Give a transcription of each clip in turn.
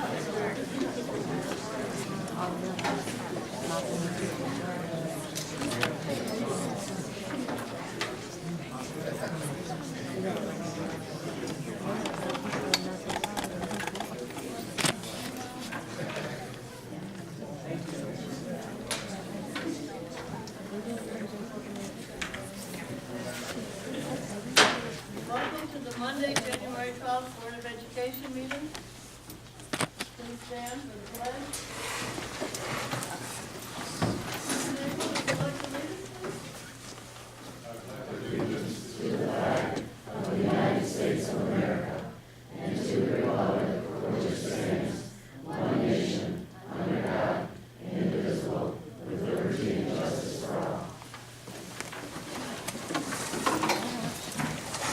Welcome to the Monday, January 12th Board of Education meeting. Please stand for the pledge. Would you like to lead us, please?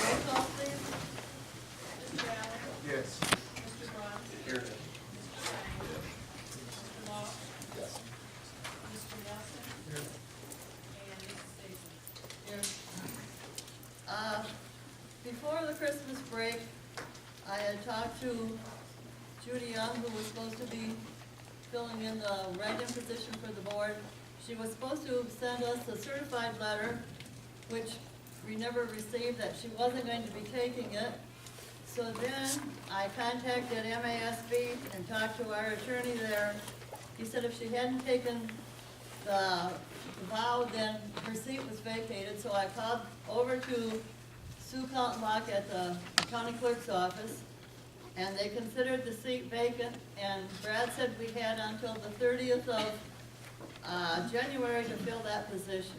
Roll call, please. Mr. Allen? Yes. Mr. Braun? Here. Mr. Law? Yes. Mr. Nelson? Here. And Mrs. Stacy? Here. Before the Christmas break, I had talked to Judy Young, who was supposed to be filling in the write-in position for the board. She was supposed to send us a certified letter, which we never received, that she wasn't going to be taking it. So then I contacted MASB and talked to our attorney there. He said if she hadn't taken the vow, then her seat was vacated. So I called over to Sue Kaltenbach at the county clerk's office, and they considered the seat vacant, and Brad said we had until the 30th of January to fill that position.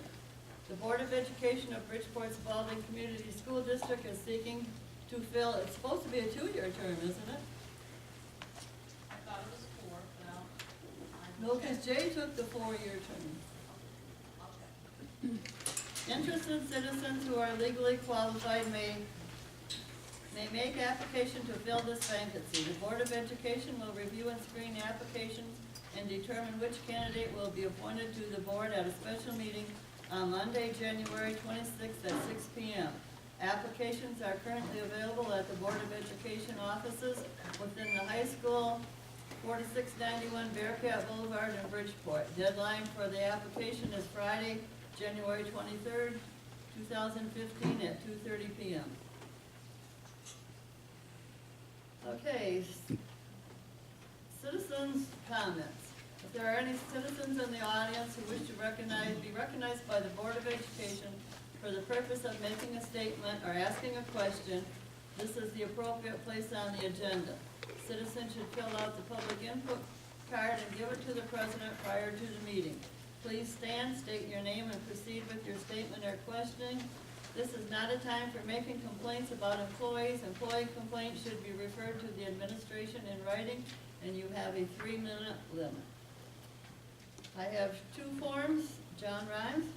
The Board of Education of Bridgeport's Spalding Community School District is seeking to fill, it's supposed to be a 2-year term, isn't it? I thought it was 4, but I'll. No, because Jay took the 4-year term. I'll check. Interested citizens who are legally qualified may make application to fill this vacancy. The Board of Education will review and screen applications and determine which candidate will be appointed to the board at a special meeting on Monday, January 26th at 6 p.m. Applications are currently available at the Board of Education offices within the high school, 4691 Bearcat Boulevard in Bridgeport. Deadline for the application is Friday, January 23rd, 2015 at 2:30 p.m. Okay, citizens' comments. If there are any citizens in the audience who wish to be recognized by the Board of Education for the purpose of making a statement or asking a question, this is the appropriate place on the agenda. Citizens should fill out the public input card and give it to the president prior to the meeting. Please stand, state your name, and proceed with your statement or questioning. This is not a time for making complaints about employees. Employee complaints should be referred to the administration in writing, and you have a 3-minute limit. I have 2 forms. John Rhimes.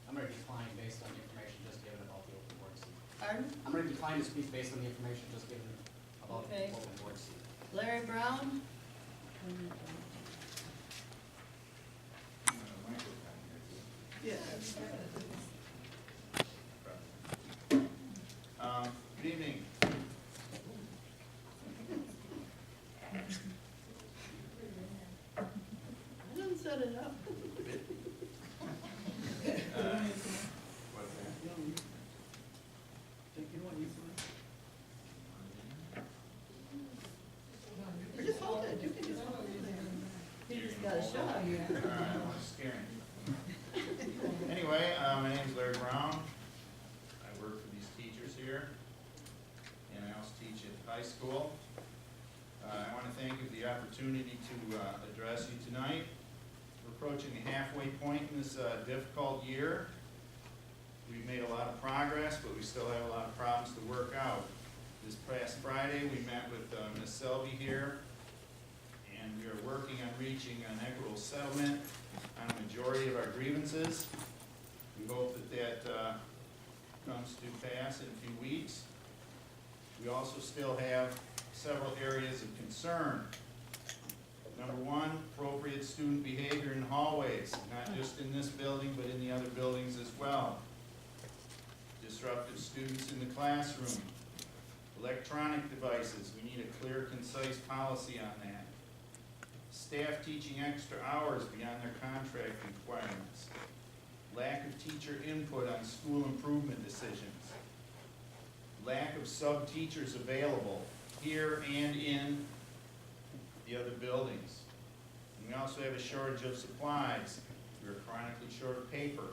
I'm going to decline based on the information just given about the open board seat. Pardon? I'm going to decline to speak based on the information just given about Okay. the open board seat. Larry Brown. Yeah. Good evening. I didn't set it up. What's that? Just hold it. You can just hold it. He just got a shot here. I don't want to scare him. Anyway, my name's Larry Brown. I work for these teachers here, and I also teach at the high school. I want to thank you for the opportunity to address you tonight. We're approaching the halfway point in this difficult year. We've made a lot of progress, but we still have a lot of problems to work out. This past Friday, we met with Ms. Selby here, and we are working on reaching an equitable settlement on a majority of our grievances. We hope that comes to pass in a few weeks. We also still have several areas of concern. Number one, appropriate student behavior in hallways, not just in this building, but in the other buildings as well. Disruptive students in the classroom. Electronic devices, we need a clear, concise policy on that. Staff teaching extra hours beyond their contract requirements. Lack of teacher input on school improvement decisions. Lack of sub-teachers available here and in the other buildings. And we also have a shortage of supplies. We are chronically short of paper.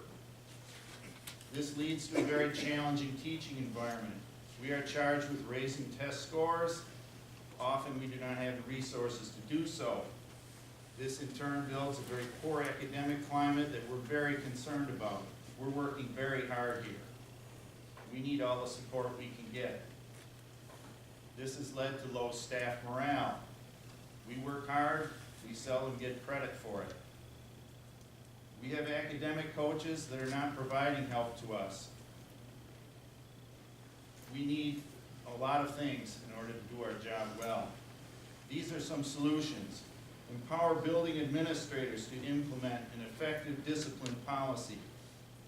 This leads to a very challenging teaching environment. We are charged with raising test scores. Often we do not have the resources to do so. This in turn builds a very poor academic climate that we're very concerned about. We're working very hard here. We need all the support we can get. This has led to low staff morale. We work hard, we seldom get credit for it. We have academic coaches that are not providing help to us. We need a lot of things in order to do our job well. These are some solutions. Empower building administrators to implement an effective discipline policy.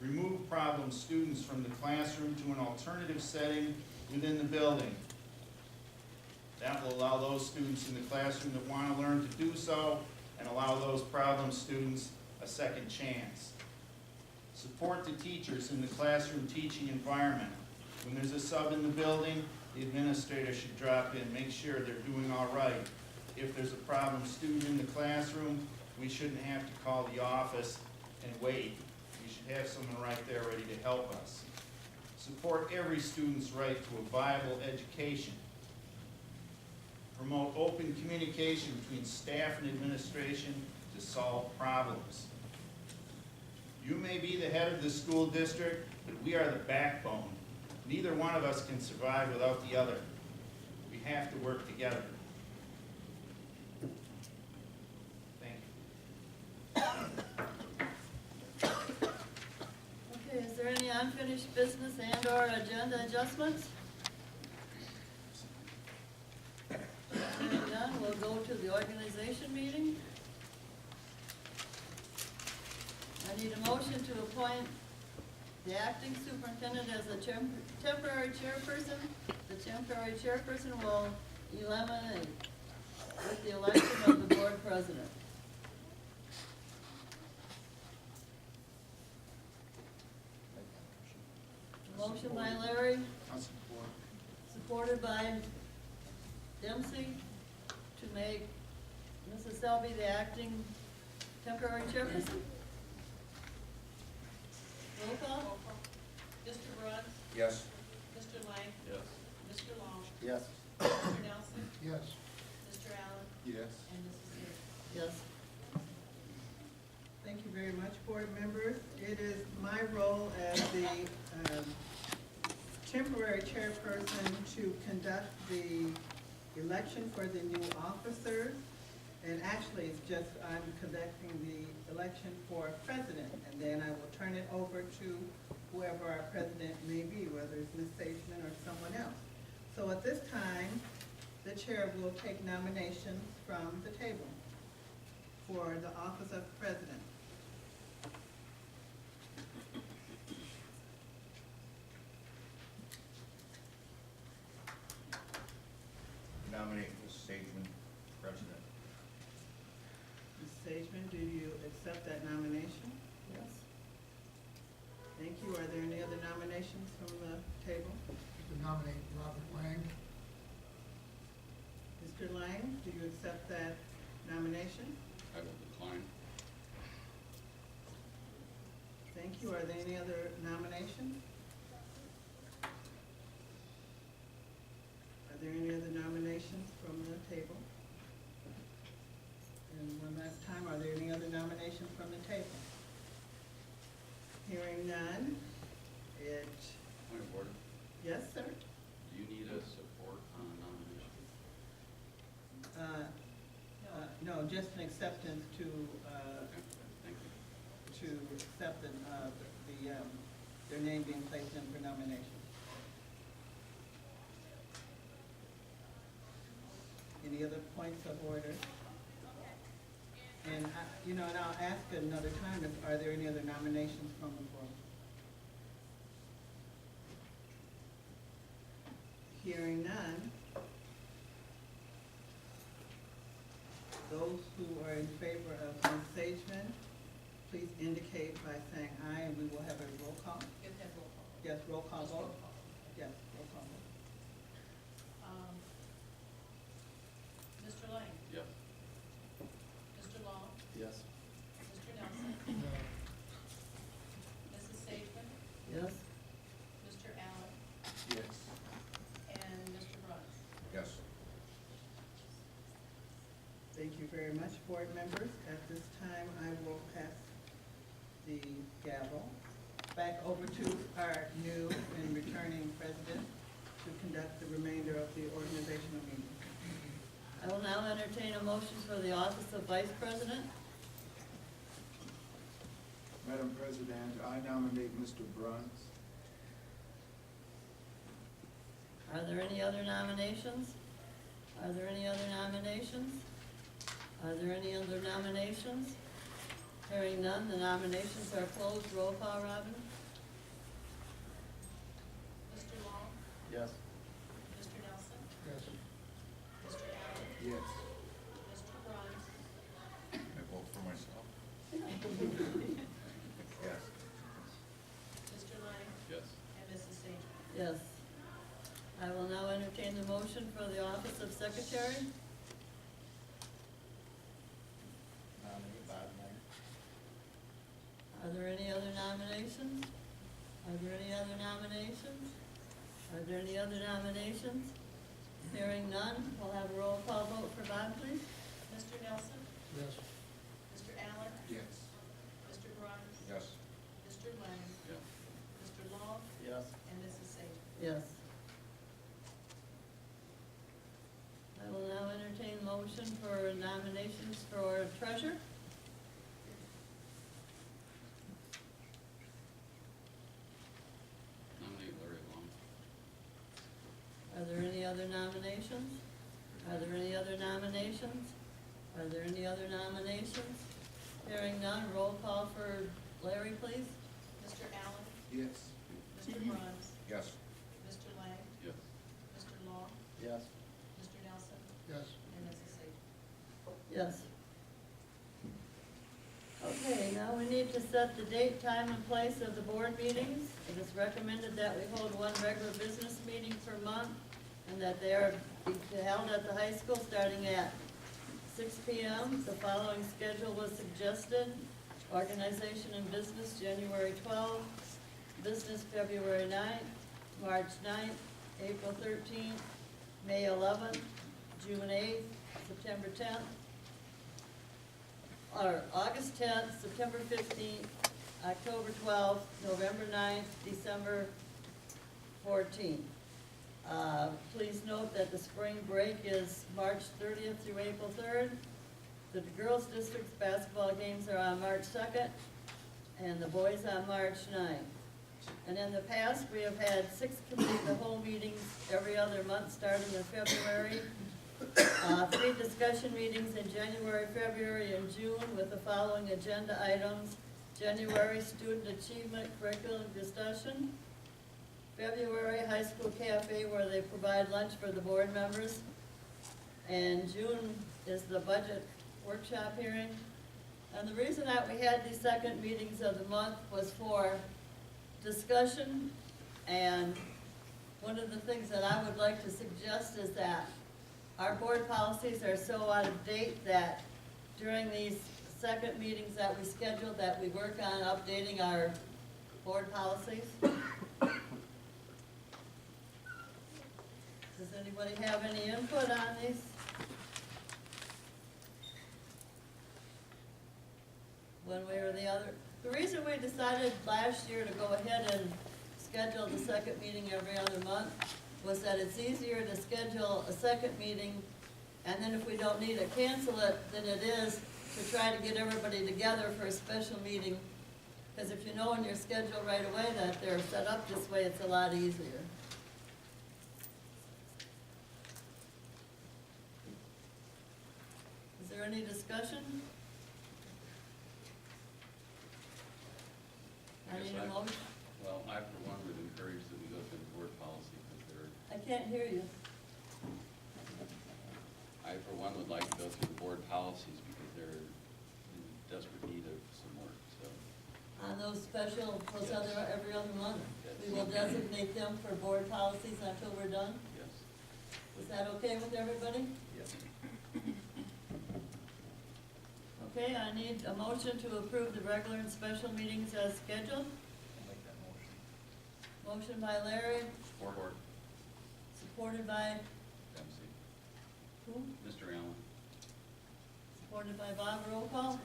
Remove problem students from the classroom to an alternative setting within the building. That will allow those students in the classroom that want to learn to do so and allow those problem students a second chance. Support the teachers in the classroom teaching environment. When there's a sub in the building, the administrator should drop in, make sure they're doing all right. If there's a problem student in the classroom, we shouldn't have to call the office and wait. We should have someone right there ready to help us. Support every student's right to a viable education. Promote open communication between staff and administration to solve problems. You may be the head of the school district, but we are the backbone. Neither one of us can survive without the other. We have to work together. Thank you. Okay, is there any unfinished business and/or agenda adjustments? Hearing none, we'll go to the organization meeting. I need a motion to appoint the acting superintendent as a temporary chairperson. The temporary chairperson will eliminate with the election of the board president. Motion by Larry, supported by Dempsey, to make Mrs. Selby the acting temporary chairperson. Roll call? Mr. Bruns, Yes. Mr. Lang, Yes. Mr. Long, Yes. Mr. Nelson, Yes. Mr. Allen, Yes. and Mrs. Sears. Yes. Thank you very much, board members. It is my role as the temporary chairperson to conduct the election for the new officers. And actually, it's just, I'm conducting the election for president, and then I will turn it over to whoever our president may be, whether it's Ms. Sageman or someone else. So at this time, the chair will take nominations from the table for the office of president. Nominate Ms. Sageman, President. Ms. Sageman, do you accept that nomination? Yes. Thank you. Are there any other nominations from the table? To nominate Robert Lang. Mr. Lang, do you accept that nomination? I will decline. Thank you. Are there any other nominations? Are there any other nominations from the table? And one last time, are there any other nominations from the table? Hearing none, Point of order. yes, sir? Do you need a support on a nomination? No, just an acceptance to, Okay, thank you. to accept their name being placed in for nomination. Any other points of order? And and I'll ask another time, are there any other nominations from the board? Hearing none. Those who are in favor of Ms. Sageman, please indicate by saying aye, and we will have a roll call. Get that roll call. Yes, roll call Just roll vote. call. Yes, roll call vote. Mr. Lang, Yes. Mr. Long, Yes. Mr. Nelson, No. Mrs. Sageman, Yes? Mr. Allen, Yes. and Mr. Bruns. Yes. Thank you very much, board members. At this time, I will pass the gavel back over to our new and returning president to conduct the remainder of the organizational meeting. I will now entertain a motion for the office of vice president. Madam President, I nominate Mr. Bruns. Are there any other nominations? Are there any other nominations? Are there any other nominations? Hearing none, the nominations are closed. Roll call, Robin? Mr. Long, Yes. Mr. Nelson, Yes. Mr. Allen, Yes. Mr. Bruns, I vote for myself. Yes. Mr. Lang, Yes. and Mrs. Sageman. Yes. I will now entertain the motion for the office of secretary. Nominate Bob Lang. Are there any other nominations? Are there any other nominations? Are there any other nominations? Hearing none, we'll have a roll call vote for Bob, please. Mr. Nelson, Yes. Mr. Allen, Yes. Mr. Bruns, Yes. Mr. Lang, Yes. Mr. Long, Yes. and Mrs. Sageman. Yes. I will now entertain motion for nominations for treasurer. Nominate Larry Long. Are there any other nominations? Are there any other nominations? Are there any other nominations? Hearing none, roll call for Larry, please. Mr. Allen, Yes. Mr. Bruns, Yes. Mr. Lang, Yes. Mr. Long, Yes. Mr. Nelson, Yes. and Mrs. Sageman. Yes. Okay, now we need to set the date, time, and place of the board meetings. It is recommended that we hold one regular business meeting per month, and that they are be held at the high school starting at 6 p.m. The following schedule was suggested: organization and business, January 12th, business, February 9th, March 9th, April 13th, May 11th, June 8th, September 10th, or August 10th, September 15th, October 12th, November 9th, December 14th. Please note that the spring break is March 30th through April 3rd. The girls' district's basketball games are on March 2nd, and the boys on March 9th. And in the past, we have had 6 committee the whole meetings every other month, starting in February. 3 discussion meetings in January, February, and June with the following agenda items: January, student achievement curriculum discussion; February, high school cafe where they provide lunch for the board members; and June is the budget workshop hearing. And the reason that we had these second meetings of the month was for discussion, and one of the things that I would like to suggest is that our board policies are so out of date that during these second meetings that we schedule, that we work on updating our board policies. Does anybody have any input on these? One way or the other? The reason we decided last year to go ahead and schedule the second meeting every other month was that it's easier to schedule a second meeting, and then if we don't need it, cancel it, than it is to try to get everybody together for a special meeting. Because if you know in your schedule right away that they're set up this way, it's a lot easier. Is there any discussion? I Yes, need a motion. Well, I for one would encourage that we go through the board policy because there I can't hear you. I, for one, would like to go through the board policies because they're in desperate need of some work, so. On those special, those Yes. other, every other month, Yes. we will designate them for board policies until we're done. Yes. Is that okay with everybody? Yes. Okay, I need a motion to approve the regular and special meetings as scheduled. I'll make that motion. Motion by Larry, Support. supported by, Dempsey. who? Mr. Allen. Supported by Bob, roll call.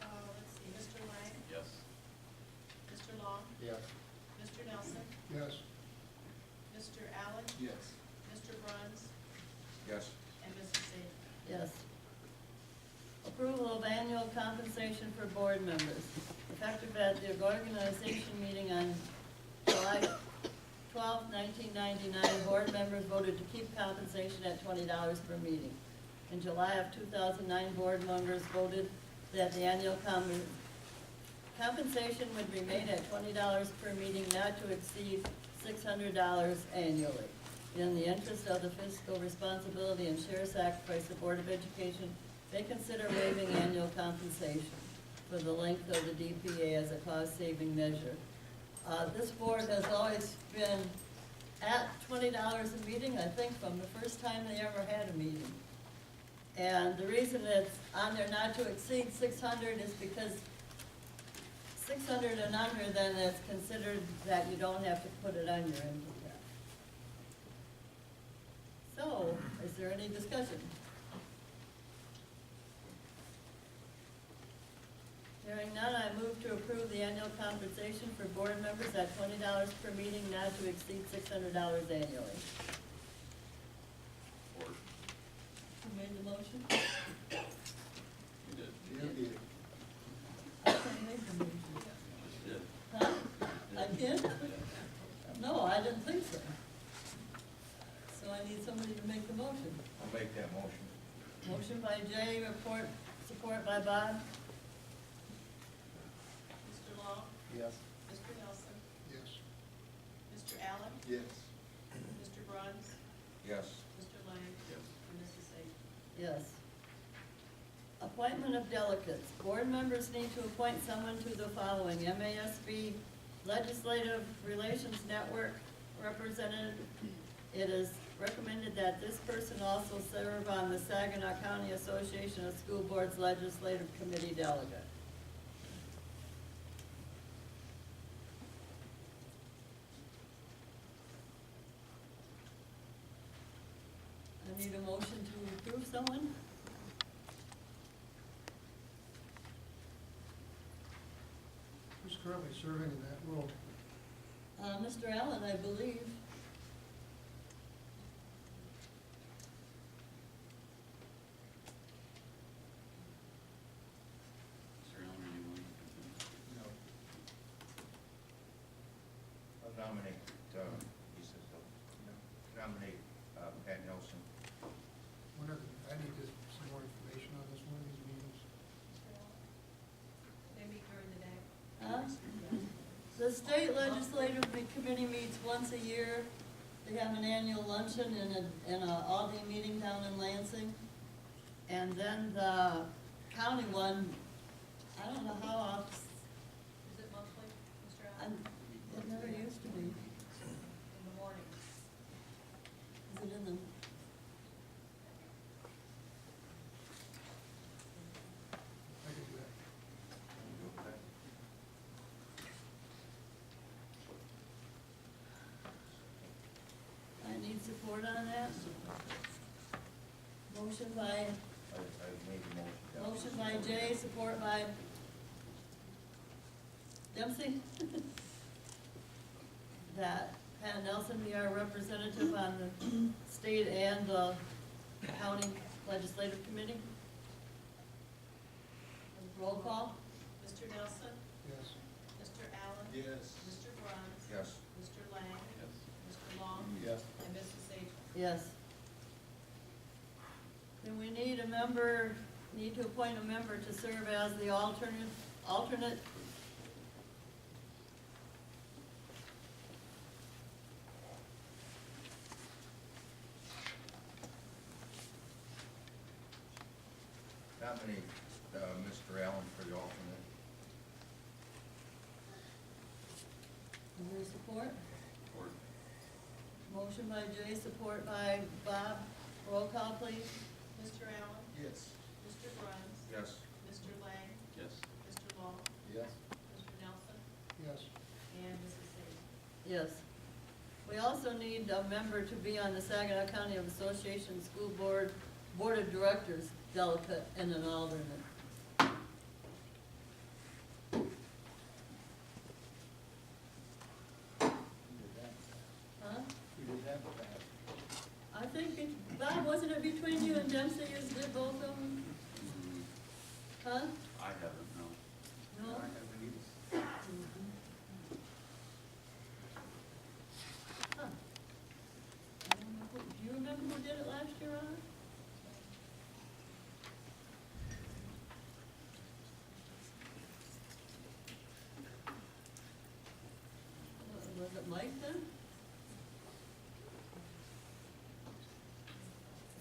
Let's see, Mr. Lang, Yes. Mr. Long, Yes. Mr. Nelson, Yes. Mr. Allen, Yes. Mr. Bruns, Yes. and Mrs. Sage. Yes. Approval of annual compensation for board members. Effective at the organization meeting on July 12, 1999, board members voted to keep compensation at $20 per meeting. In July of 2009, board members voted that the annual compensation would remain at $20 per meeting, not to exceed $600 annually. In the interest of the fiscal responsibility and share sacrifice, the Board of Education may consider waiving annual compensation for the length of the DPA as a cost-saving measure. This board has always been at $20 a meeting, I think, from the first time they ever had a meeting. And the reason it's on there not to exceed 600 is because 600 and under, then it's considered that you don't have to put it on your income tax. So, is there any discussion? Hearing none, I move to approve the annual compensation for board members at $20 per meeting, not to exceed $600 annually. Support. Who made the motion? You did. You did. I can't make the motion. Just did. Huh? I did? No, I didn't think so. So I need somebody to make the motion. I'll make that motion. Motion by Jay, support by Bob. Mr. Long, Yes. Mr. Nelson, Yes. Mr. Allen, Yes. Mr. Bruns, Yes. Mr. Lang, Yes. and Mrs. Sage. Yes. Appointment of delegates. Board members need to appoint someone to the following: MASB Legislative Relations Network representative. It is recommended that this person also serve on the Saginaw County Association of School Boards Legislative Committee delegate. I need a motion to approve someone. Who's currently serving in that role? Mr. Allen, I believe. Mr. Allen, are you willing to continue? No. I'll nominate, he says, nominate Pat Nelson. I need some more information on this one of these meetings. They meet during the day. The state legislative committee meets once a year. They have an annual luncheon in a all-day meeting down in Lansing. And then the county one, I don't know how often, Is it monthly, Mr. Allen? it never used to be. In the morning. Is it in the, I can do that. I need support on that? Motion by, I made the motion. yeah. motion by Jay, support by Dempsey. That Pat Nelson be our representative on the state and the county legislative committee. Roll call? Mr. Nelson, Yes. Mr. Allen, Yes. Mr. Bruns, Yes. Mr. Lang, Yes. Mr. Long, Yes. and Mrs. Sage. Yes. Then we need to appoint a member to serve as the alternate. nominate Mr. Allen for the alternate. Is there support? Or Motion by Jay, support by Bob. Roll call, please. Mr. Allen? Yes. Mr. Bruns? Yes. Mr. Lang? yes. Mr. Long? Yes. Mr. Nelson? Yes. And Mrs. Sadie? Yes. We also need a member to be on the Saginaw County Association School Board of Directors delegate and an alternate. Huh? We did that with that. I think, Bob, wasn't it between you and Dempsey, you did both of them? Mm, Huh? I haven't, no. No? I haven't either. Huh. I don't know who- Do you remember who did it last year, Ron? Was it Mike then?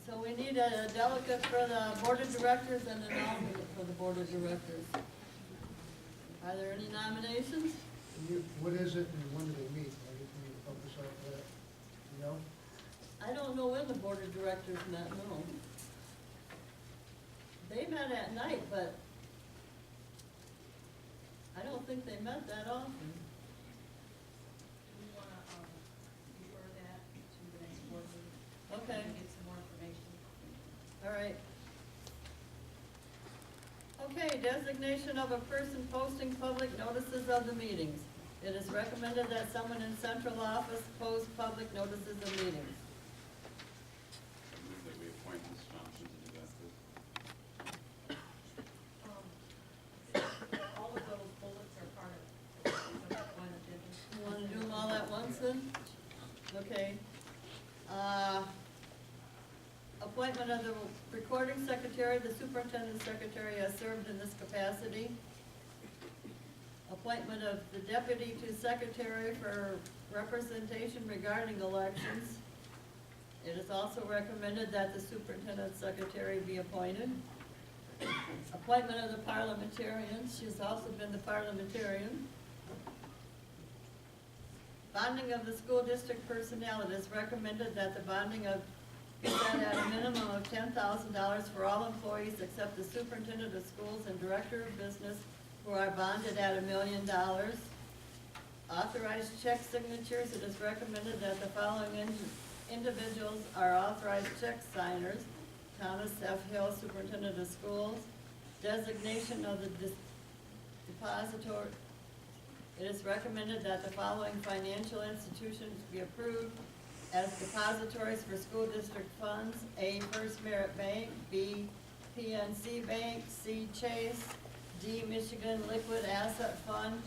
So we need a delegate for the board of directors and an alternate for the board of directors. Are there any nominations? What is it and when do they meet? I just need to focus on that. You know? I don't know when the board of directors met, no. They met at night, but I don't think they met that often. Do we wanna, refer that to the next board meeting? Okay. And get some more information? All right. Okay, designation of a person posting public notices of the meetings. It is recommended that someone in central office post public notices of meetings. I move that we appoint Ms. Johnson to do that, please. All of those bullets are part of one of the. You wanna do them all at once then? Okay. Appointment of the recording secretary, the superintendent secretary has served in this capacity. Appointment of the deputy to secretary for representation regarding elections. It is also recommended that the superintendent secretary be appointed. Appointment of the parliamentarian, she's also been the parliamentarian. Bonding of the school district personnel, it is recommended that the bonding of be set at a minimum of $10,000 for all employees except the superintendent of schools and director of business, who are bonded at $1 million. Authorized check signatures, it is recommended that the following individuals are authorized check signers: Thomas F. Hill, superintendent of schools. Designation of the depositor, it is recommended that the following financial institutions be approved as depositories for school district funds: A, First Merit Bank; B, PNC Bank; C, Chase; D, Michigan Liquid Asset Fund.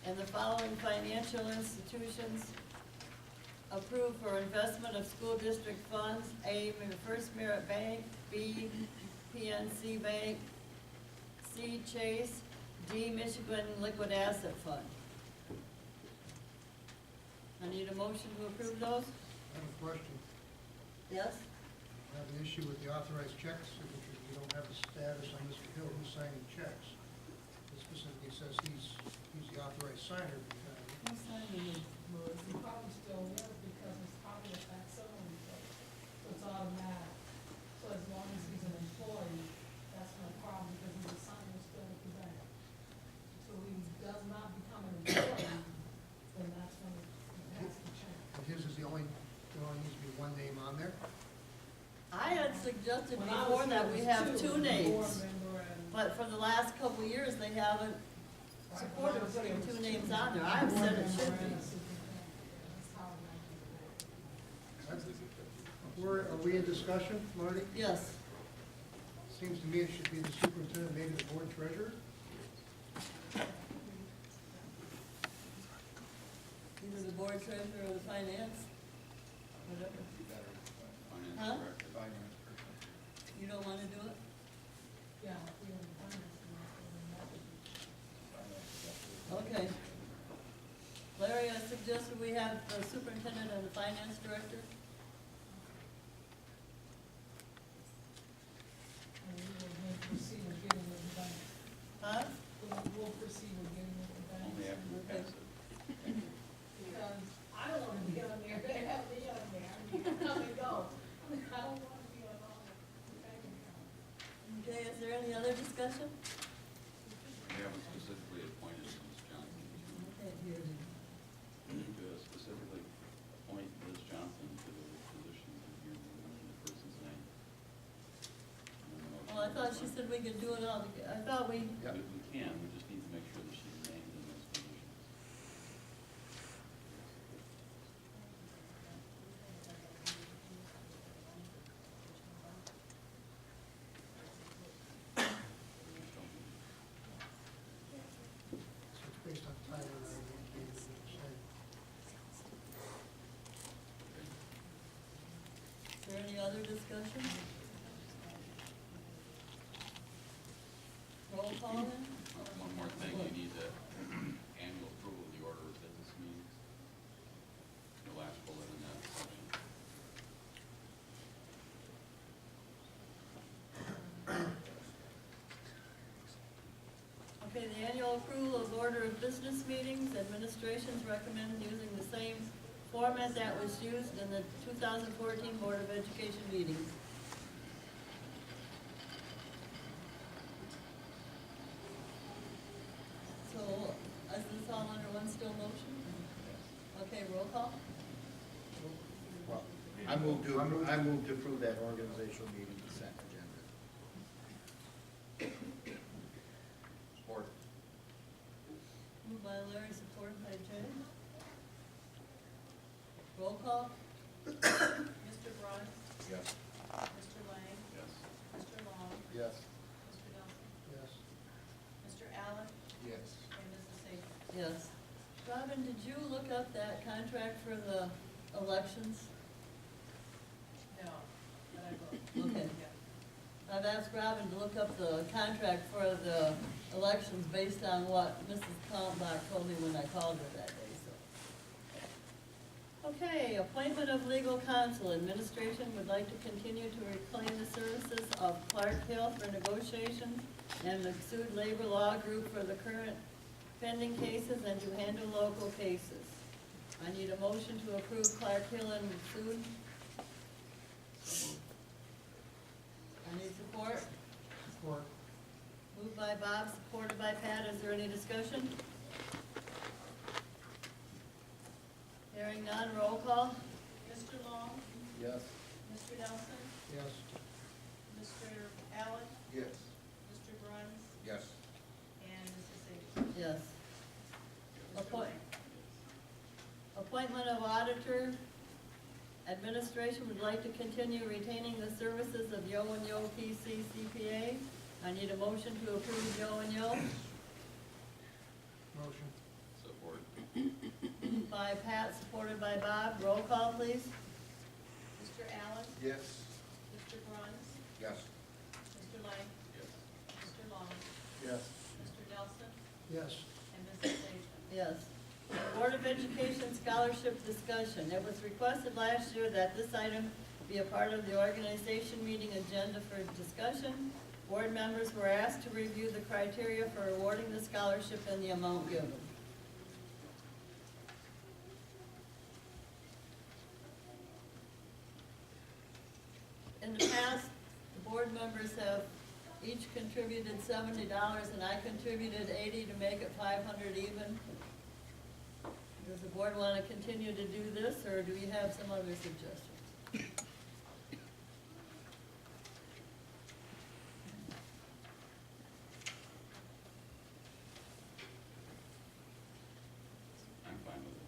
And the following financial institutions approved for investment of school district funds: A, First Merit Bank; B, PNC Bank; C, Chase; D, Michigan Liquid Asset Fund. I need a motion to approve those? I have a question. Yes? I have an issue with the authorized check signatures. We don't have a status on Mr. Hill who's signing checks. It specifically says he's the authorized signer. Who's signing it? It's probably still is because it's probably a facsimile, so it's automatic. So as long as he's an employee, that's no problem because he's a signer still at the bank. So he does not become an employee, then that's when it has to change. And his is there only needs to be one name on there? I had suggested When I before was that here, we it was have two a board names, member and- but for the last couple of years, they haven't supported putting two names on there. I've Board said it member should and be. a superintendent. That's how it might be. Are we in discussion, Marty? Yes. Seems to me it should be the superintendent, maybe the board treasurer. Either the board treasurer or the finance, whatever. Finance Huh? director. Finance person. You don't wanna do it? Yeah, we have finance and that's what we Okay. Larry, I suggested we have the superintendent and the finance director. And we will make discussion? We haven't specifically appointed Ms. Johnson. To specifically appoint Ms. Johnson to the position that you're mentioning the person's name. And then the motion Oh, I thought she said we could do it all together. I thought we, We can, we just need to make sure that she's named in those positions. So it's based on title, and everything, is there any other discussion? Roll call then? One more thing, you need the annual approval of the order of business meetings. The last bullet in that section. Okay, the annual approval of order of business meetings, administrations recommend using the same format that was used in the 2014 Board of Education meetings. So, is this all under one still motion? Okay, roll call? Well, I move to approve that organizational meeting consent agenda. Support. Moved by Larry, supported by Jay. Roll call? Mr. Bruns, Yes. Mr. Lang, Yes. Mr. Long, Yes. Mr. Nelson, yes. Mr. Allen, Yes. and Mrs. Sager. Yes. Robin, did you look up that contract for the elections? No, but I will. Okay. Yeah. I've asked Robin to look up the contract for the elections based on what Mrs. Kalmbach told me when I called her that day, so. Okay, appointment of legal counsel. Administration would like to continue to reclaim the services of Clark Hill for negotiations and the Sud Labor Law Group for the current pending cases and to handle local cases. I need a motion to approve Clark Hill and Sud. I need support. Support. Moved by Bob, supported by Pat. Is there any discussion? Hearing none, roll call. Mr. Long, Yes. Mr. Nelson, Yes. Mr. Allen, Yes. Mr. Bruns, Yes. and Mrs. Sager. Yes. Appointment of auditor. Administration would like to continue retaining the services of Yo and Yo PC CPA. I need a motion to approve Yo and Yo. Motion. Support. Moved by Pat, supported by Bob. Roll call, please. Mr. Allen, Yes. Mr. Bruns, Yes. Mr. Lang, Yes. Mr. Long, Yes. Mr. Nelson, Yes. and Mrs. Sager. Yes. Board of Education scholarship discussion. It was requested last year that this item be a part of the organization meeting agenda for discussion. Board members were asked to review the criteria for awarding the scholarship and the amount given. In the past, the board members have each contributed $70 and I contributed 80 to make it 500 even. Does the board want to continue to do this, or do you have some other suggestions? I'm fine with it.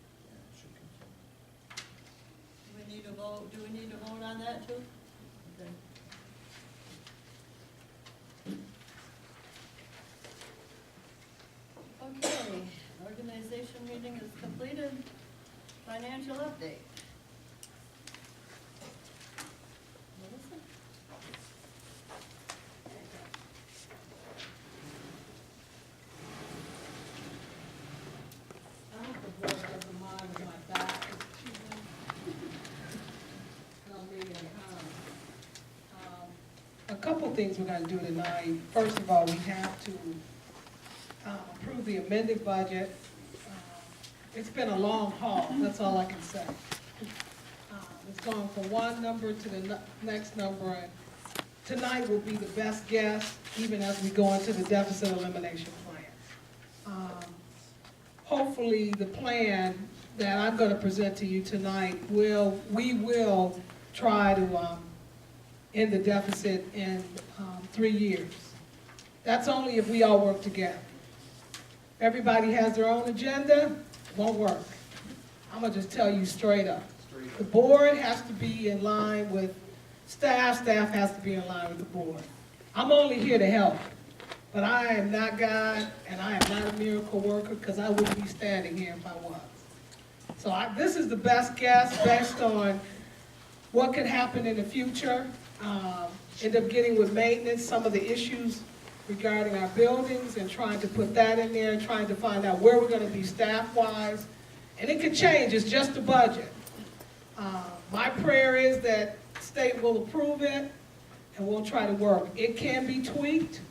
Do we need to vote, on that too? Okay. Okay, organization meeting is completed. Financial update. Melissa? I hope the board doesn't mind if my back is too A couple things we're gonna do tonight. First of all, we have to approve the amended budget. It's been a long haul, that's all I can say. It's gone from one number to the next number, and tonight will be the best guess, even as we go into the deficit elimination plan. Hopefully, the plan that I'm going to present to you tonight we will try to end the deficit in 3 years. That's only if we all work together. Everybody has their own agenda, won't work. I'm going to just tell you straight up. The board has to be in line with staff has to be in line with the board. I'm only here to help, but I am not God, and I am not a miracle worker, because I wouldn't be standing here if I was. So this is the best guess based on what could happen in the future. End up getting with maintenance some of the issues regarding our buildings and trying to put that in there, trying to find out where we're going to be staff-wise. And it could change, it's just a budget. My prayer is that state will approve it and we'll try to work. It can be tweaked.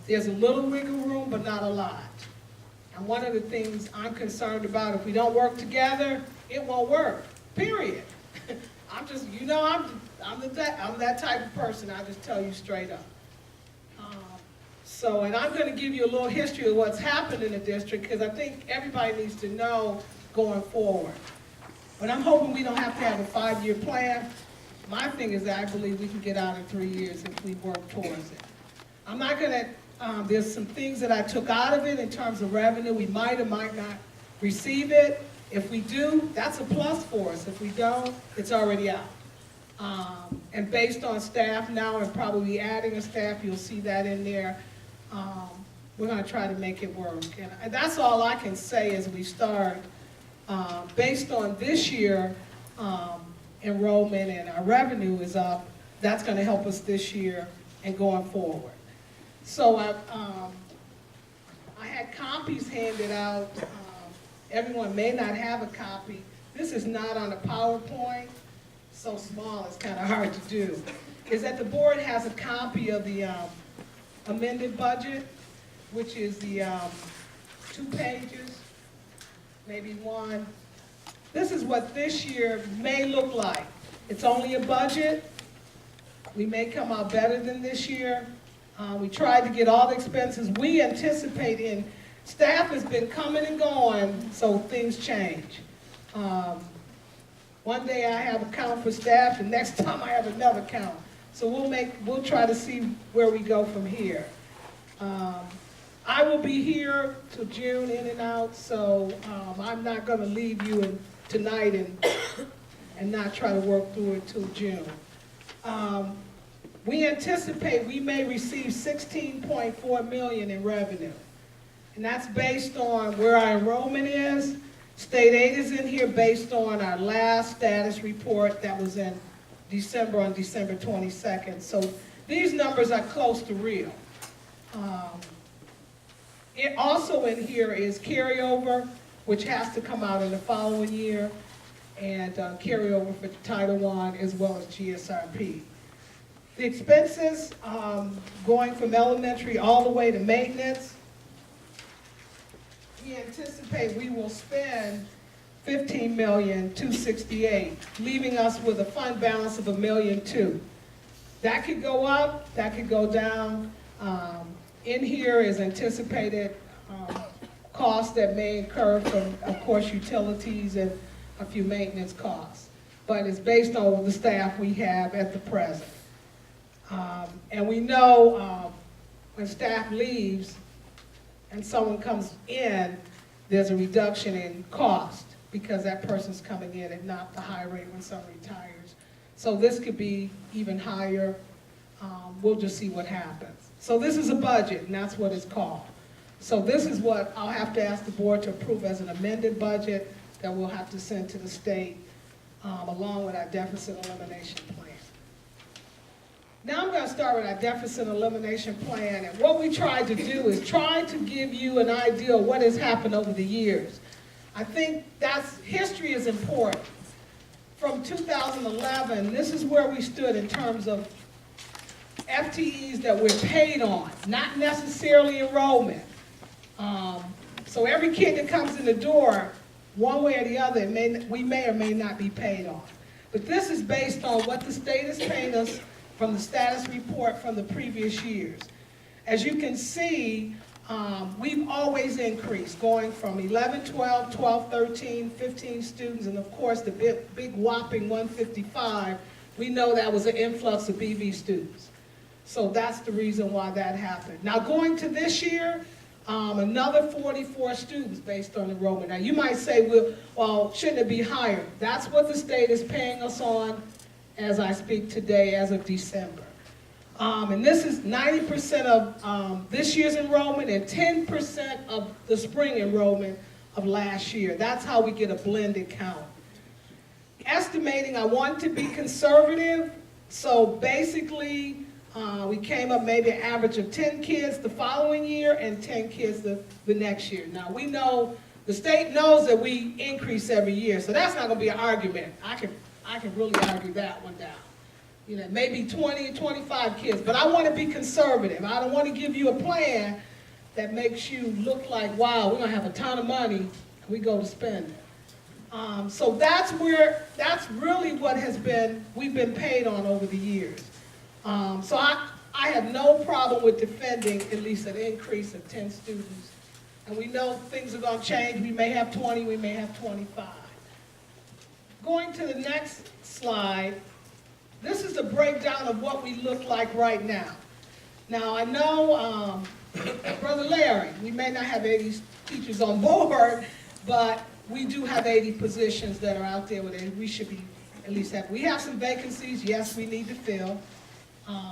There's a little wiggle room, but not a lot. And one of the things I'm concerned about, if we don't work together, it won't work, period. I'm just, you know, I'm that type of person, I just tell you straight up. And I'm going to give you a little history of what's happened in the district, because I think everybody needs to know going forward. But I'm hoping we don't have to have a 5-year plan. My thing is that I believe we can get out in 3 years if we work towards it. I'm not going to, there's some things that I took out of it in terms of revenue. We might or might not receive it. If we do, that's a plus for us. If we don't, it's already out. And based on staff now and probably adding a staff, you'll see that in there. We're going to try to make it work. And that's all I can say as we start. Based on this year, enrollment and our revenue is up, that's going to help us this year and going forward. So I had copies handed out. Everyone may not have a copy. This is not on a PowerPoint. So small, it's kind of hard to do. Is that the board has a copy of the amended budget, which is the 2 pages, maybe 1. This is what this year may look like. It's only a budget. We may come out better than this year. We tried to get all the expenses we anticipate in. Staff has been coming and going, so things change. One day I have a count for staff, the next time I have another count. So we'll try to see where we go from here. I will be here till June, in and out, so I'm not going to leave you tonight and not try to work through it till June. We anticipate we may receive $16.4 million in revenue. And that's based on where our enrollment is. State aid is in here based on our last status report that was in December, on December 22nd. So these numbers are close to real. It also in here is carryover, which has to come out in the following year, and carryover for Title I as well as GSRP. The expenses going from elementary all the way to maintenance, we anticipate we will spend $15,268,000, leaving us with a fund balance of $1.2 million. That could go up, that could go down. In here is anticipated costs that may incur from, of course, utilities and a few maintenance costs. But it's based on the staff we have at the present. And we know when staff leaves and someone comes in, there's a reduction in cost because that person's coming in at not the high rate when someone retires. So this could be even higher. We'll just see what happens. So this is a budget, and that's what it's called. So this is what I'll have to ask the board to approve as an amended budget that we'll have to send to the state along with our deficit elimination plan. Now I'm going to start with our deficit elimination plan, and what we tried to do is try to give you an idea of what has happened over the years. I think history is important. From 2011, this is where we stood in terms of FTEs that we're paid on, not necessarily enrollment. So every kid that comes in the door, one way or the other, we may or may not be paid on. But this is based on what the state is paying us from the status report from the previous years. As you can see, we've always increased, going from 11, 12, 12, 13, 15 students, and of course the big whopping 155, we know that was an influx of BV students. So that's the reason why that happened. Now going to this year, another 44 students based on enrollment. Now you might say, well, shouldn't it be higher? That's what the state is paying us on as I speak today, as of December. And this is 90% of this year's enrollment and 10% of the spring enrollment of last year. That's how we get a blended count. Estimating, I want to be conservative, so basically we came up maybe an average of 10 kids the following year and 10 kids the next year. Now we know, the state knows that we increase every year, so that's not going to be an argument. I can really argue that one down. You know, maybe 20 or 25 kids, but I want to be conservative. I don't want to give you a plan that makes you look like, wow, we're going to have a ton of money, and we go to spend it. So that's really what we've been paid on over the years. So I have no problem with defending at least an increase of 10 students. And we know things are going to change. We may have 20, we may have 25. Going to the next slide, this is a breakdown of what we look like right now. Now I know, Brother Larry, we may not have 80 teachers on board, but we do have 80 positions that are out there where we should be at least have. We have some vacancies, yes, we need to fill.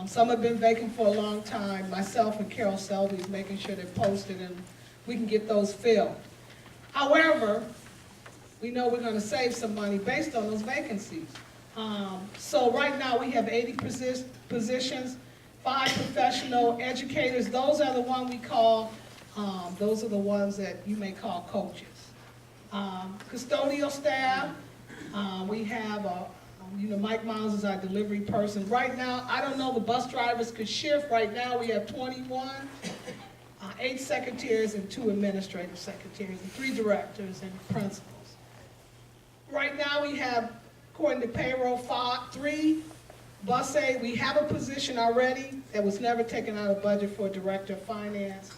Some have been vacant for a long time. Myself and Carol Selby is making sure they're posted and we can get those filled. However, we know we're going to save some money based on those vacancies. So right now we have 80 positions, 5 professional educators. Those are the ones we call, those are the ones that you may call coaches. Custodial staff, we have, Mike Miles is our delivery person. Right now, I don't know, the bus drivers could shift. Right now we have 21, 8 secretaries and 2 administrative secretaries, and 3 directors and principals. Right now we have, according to payroll, 3 bus aid. We have a position already that was never taken out of budget for director of finance,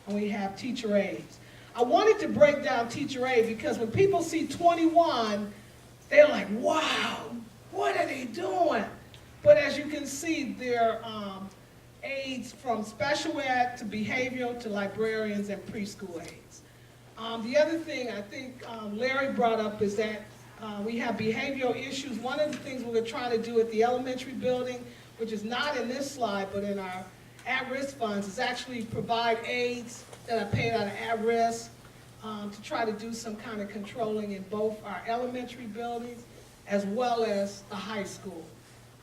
and we have teacher aides. I wanted to break down teacher aid because when people see 21, they're like, wow, what are they doing? But as you can see, they're aides from special ed to behavioral to librarians and preschool aides. The other thing I think Larry brought up is that we have behavioral issues. One of the things we're trying to do at the elementary building, which is not in this slide, but in our at-risk funds, is actually provide aides that are paid out of at-risk to try to do some kind of controlling in both our elementary buildings as well as the high school.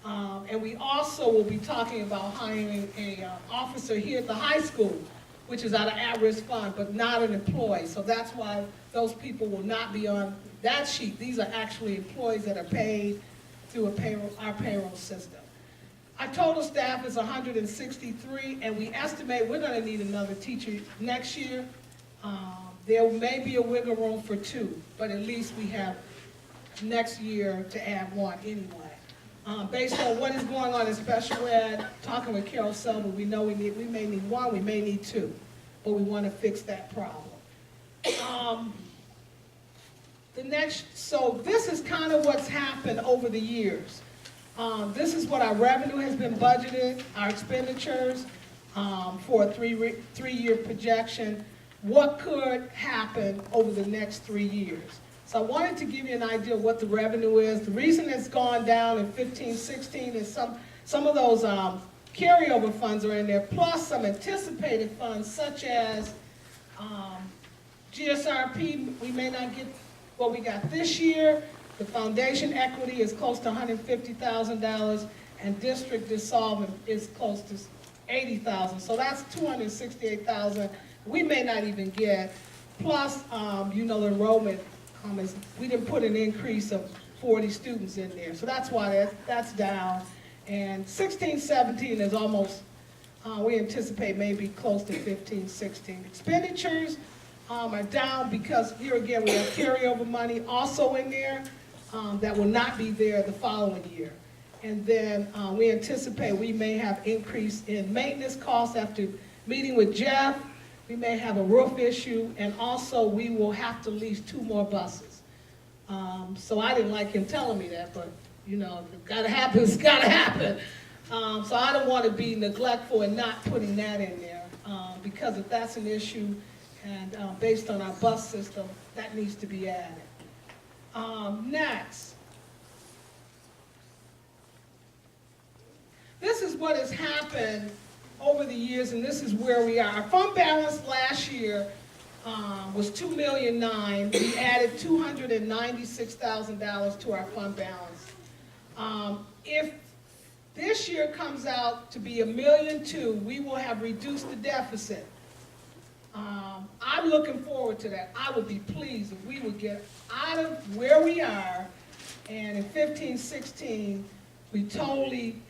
And we also will be talking about hiring an officer here at the high school, which is out of at-risk fund, but not an employee. So that's why those people will not be on that sheet. These are actually employees that are paid through our payroll system. Our total staff is 163, and we estimate we're going to need another teacher next year. There may be a wiggle room for 2, but at least we have next year to add 1 anyway. Based on what is going on in special ed, talking with Carol Selby, we know we may need 1, we may need 2, but we want to fix that problem. So this is kind of what's happened over the years. This is what our revenue has been budgeted, our expenditures for a 3-year projection. What could happen over the next 3 years? So I wanted to give you an idea of what the revenue is. The reason it's gone down in 15, 16 is some of those carryover funds are in there, plus some anticipated funds such as GSRP. We may not get what we got this year. The foundation equity is close to $150,000, and district dissolvement is close to $80,000. So that's $268,000. We may not even get. Plus, the enrollment we didn't put an increase of 40 students in there, so that's why that's down. And 16, 17 is almost. We anticipate maybe close to 15, 16. Expenditures are down because here again we have carryover money also in there that will not be there the following year. And then we anticipate we may have increase in maintenance costs after meeting with Jeff. We may have a roof issue, and also we will have to lease 2 more buses. So I didn't like him telling me that, but you know, if it's gotta happen, it's gotta happen. So I don't want to be neglectful and not putting that in there, because if that's an issue, and based on our bus system, that needs to be added. Next. This is what has happened over the years, and this is where we are. Our fund balance last year was $2,000,009. We added $296,000 to our fund balance. If this year comes out to be $1,000,002, we will have reduced the deficit. I'm looking forward to that. I would be pleased if we would get out of where we are, and in 15-16, we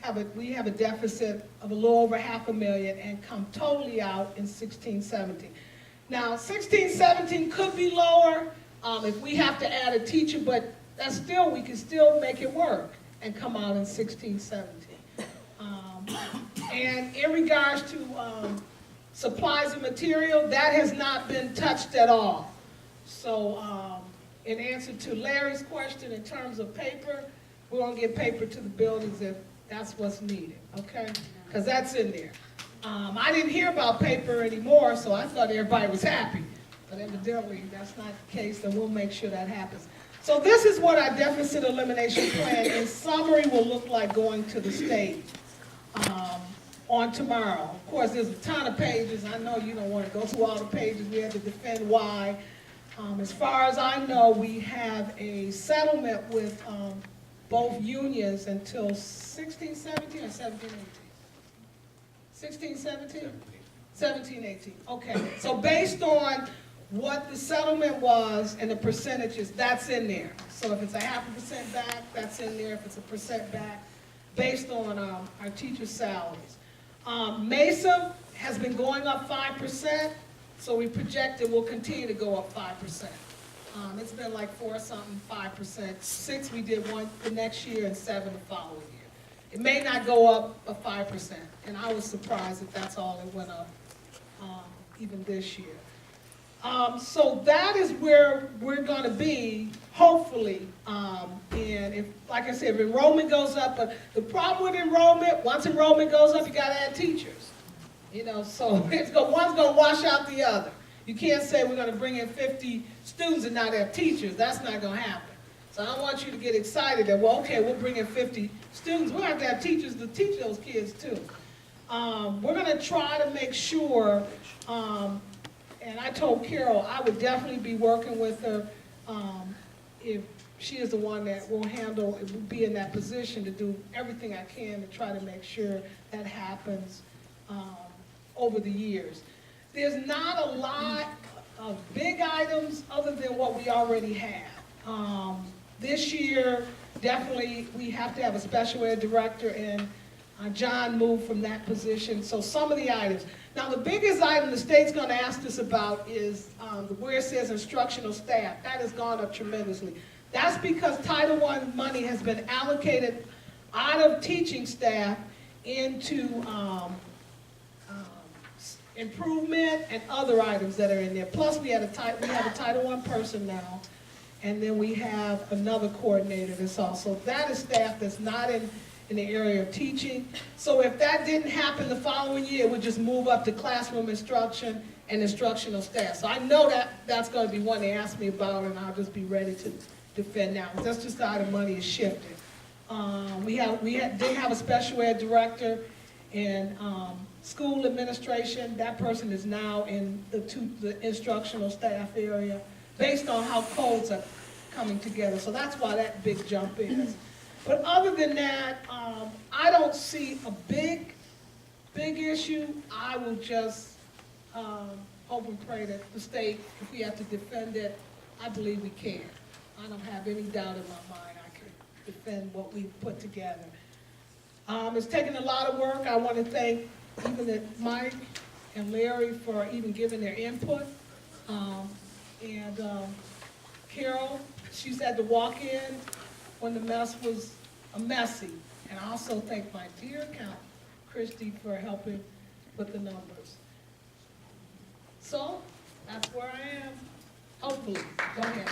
have a deficit of a little over $500,000 and come totally out in 16-17. Now, 16-17 could be lower if we have to add a teacher, but that's still, we can still make it work and come out in 16-17. And in regards to supplies and material, that has not been touched at all. So in answer to Larry's question, in terms of paper, we're gonna get paper to the buildings if that's what's needed, okay? Because that's in there. I didn't hear about paper anymore, so I thought everybody was happy. But evidently, that's not the case, and we'll make sure that happens. So this is what our deficit elimination plan in summary will look like going to the state on tomorrow. Of course, there's a ton of pages. I know you don't want to go through all the pages. We have to defend why. As far as I know, we have a settlement with both unions until 16-17 or 17-18? 16-17? 17-18, okay. So based on what the settlement was and the percentages, that's in there. So if it's a 0.5% back, that's in there. If it's a % back, based on our teachers' salaries. Mesa has been going up 5%, so we project it will continue to go up 5%. It's been like 4-something, 5%. 6 we did one the next year and 7 the following year. It may not go up a 5%, and I was surprised that that's all it went up even this year. So that is where we're going to be, hopefully. And if, like I said, if enrollment goes up, but the problem with enrollment, once enrollment goes up, you got to add teachers. You know, so one's going to wash out the other. You can't say we're going to bring in 50 students and not have teachers. That's not going to happen. So I want you to get excited that, well, okay, we'll bring in 50 students. We'll have to have teachers to teach those kids too. We're going to try to make sure, and I told Carol I would definitely be working with her if she is the one that will handle, it will be in that position to do everything I can to try to make sure that happens over the years. There's not a lot of big items other than what we already have. This year, definitely, we have to have a special ed director, and John moved from that position. So some of the items. Now, the biggest item the state's going to ask us about is where it says instructional staff. That has gone up tremendously. That's because Title I money has been allocated out of teaching staff into improvement and other items that are in there. Plus, we have a Title I person now, and then we have another coordinator that's also. That is staff that's not in the area of teaching. So if that didn't happen the following year, it would just move up to classroom instruction and instructional staff. So I know that's going to be one they ask me about, and I'll just be ready to defend now. That's just how the money is shifted. We did have a special ed director in school administration. That person is now in the instructional staff area based on how codes are coming together. So that's why that big jump is. But other than that, I don't see a big issue. I will just hope and pray that the state, if we have to defend it, I believe we can. I don't have any doubt in my mind I can defend what we've put together. It's taken a lot of work. I want to thank even Mike and Larry for even giving their input. And Carol, she's had to walk in when the mess was messy. And I also thank my dear accountant, Christy, for helping with the numbers. So, that's where I am, hopefully. Go ahead.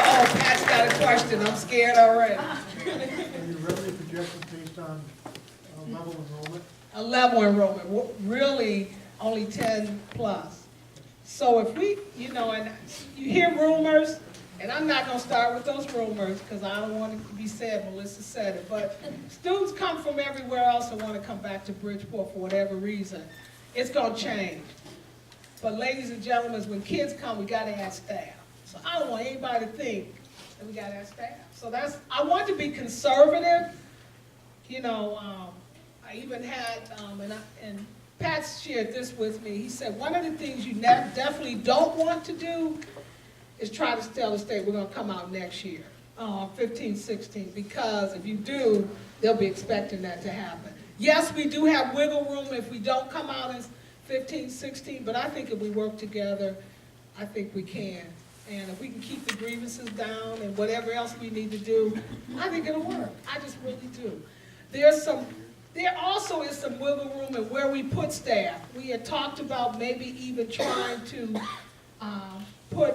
Oh, Pat's got a question, I'm scared already. And your revenue projections based on level enrollment? A level enrollment, really only 10 plus. So if we, and you hear rumors, and I'm not gonna start with those rumors, because I don't want it to be said, Melissa said it, but students come from everywhere else and want to come back to Bridgeport for whatever reason. It's gonna change. But ladies and gentlemen, when kids come, we gotta add staff. So I don't want anybody to think that we gotta add staff. So I want to be conservative. I even had, and Pat shared this with me. He said, one of the things you definitely don't want to do is try to tell the state we're gonna come out next year, 15, 16, because if you do, they'll be expecting that to happen. Yes, we do have wiggle room if we don't come out as 15, 16, but I think if we work together, I think we can. And if we can keep the grievances down and whatever else we need to do, I think it'll work. I just really do. There also is some wiggle room in where we put staff. We had talked about maybe even trying to put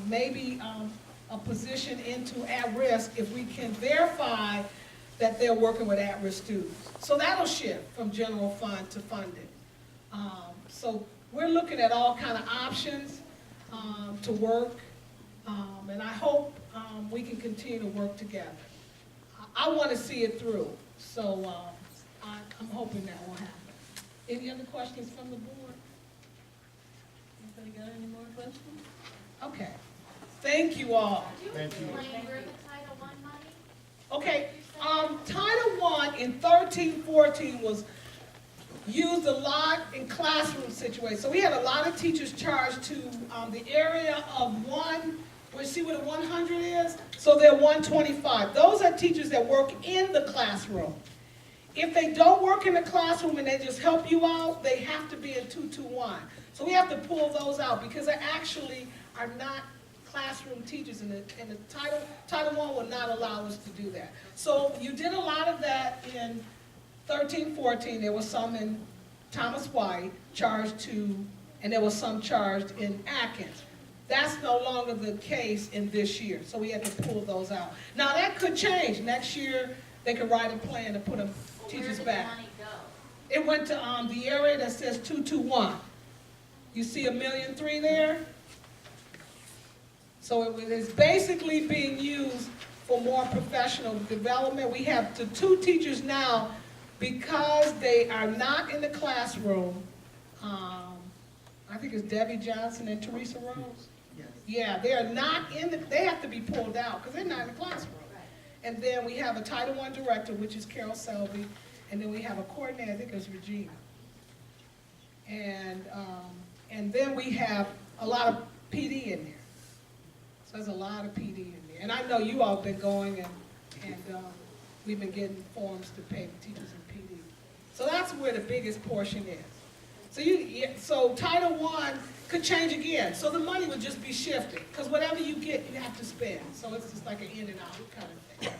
maybe a position into at-risk if we can verify that they're working with at-risk students. So that'll shift from general fund to funded. So we're looking at all kind of options to work, and I hope we can continue to work together. I want to see it through, so I'm hoping that will happen. Any other questions from the board? Anybody got any more questions? Okay. Thank you all. Thank you. Explain where the Title I money? Okay, Title I in 13-14 was used a lot in classroom situations. So we had a lot of teachers charged to the area of see where the 100 is? So they're 125. Those are teachers that work in the classroom. If they don't work in the classroom and they just help you out, they have to be in 221. So we have to pull those out because they actually are not classroom teachers, and the Title I will not allow us to do that. So you did a lot of that in 13-14. There was some in Thomas White charged to, and there was some charged in Atkins. That's no longer the case in this year, so we had to pull those out. Now that could change. Next year, they could write a plan to put them teachers back. Where did the money go? It went to the area that says 221. You see $1.3 million there? So it is basically being used for more professional development. We have the 2 teachers now, because they are not in the classroom. I think it's Debbie Johnson and Teresa Rose. Yes. Yeah, they are not they have to be pulled out because they're not in the classroom. And then we have a Title I director, which is Carol Selby, and then we have a coordinator, I think it's Regina. And then we have a lot of PD in there. So there's a lot of PD in there. And I know you all have been going and we've been getting forms to pay the teachers in PD. So that's where the biggest portion is. So Title I could change again. So the money would just be shifted, because whatever you get, you have to spend. So it's just like an in and out kind of thing.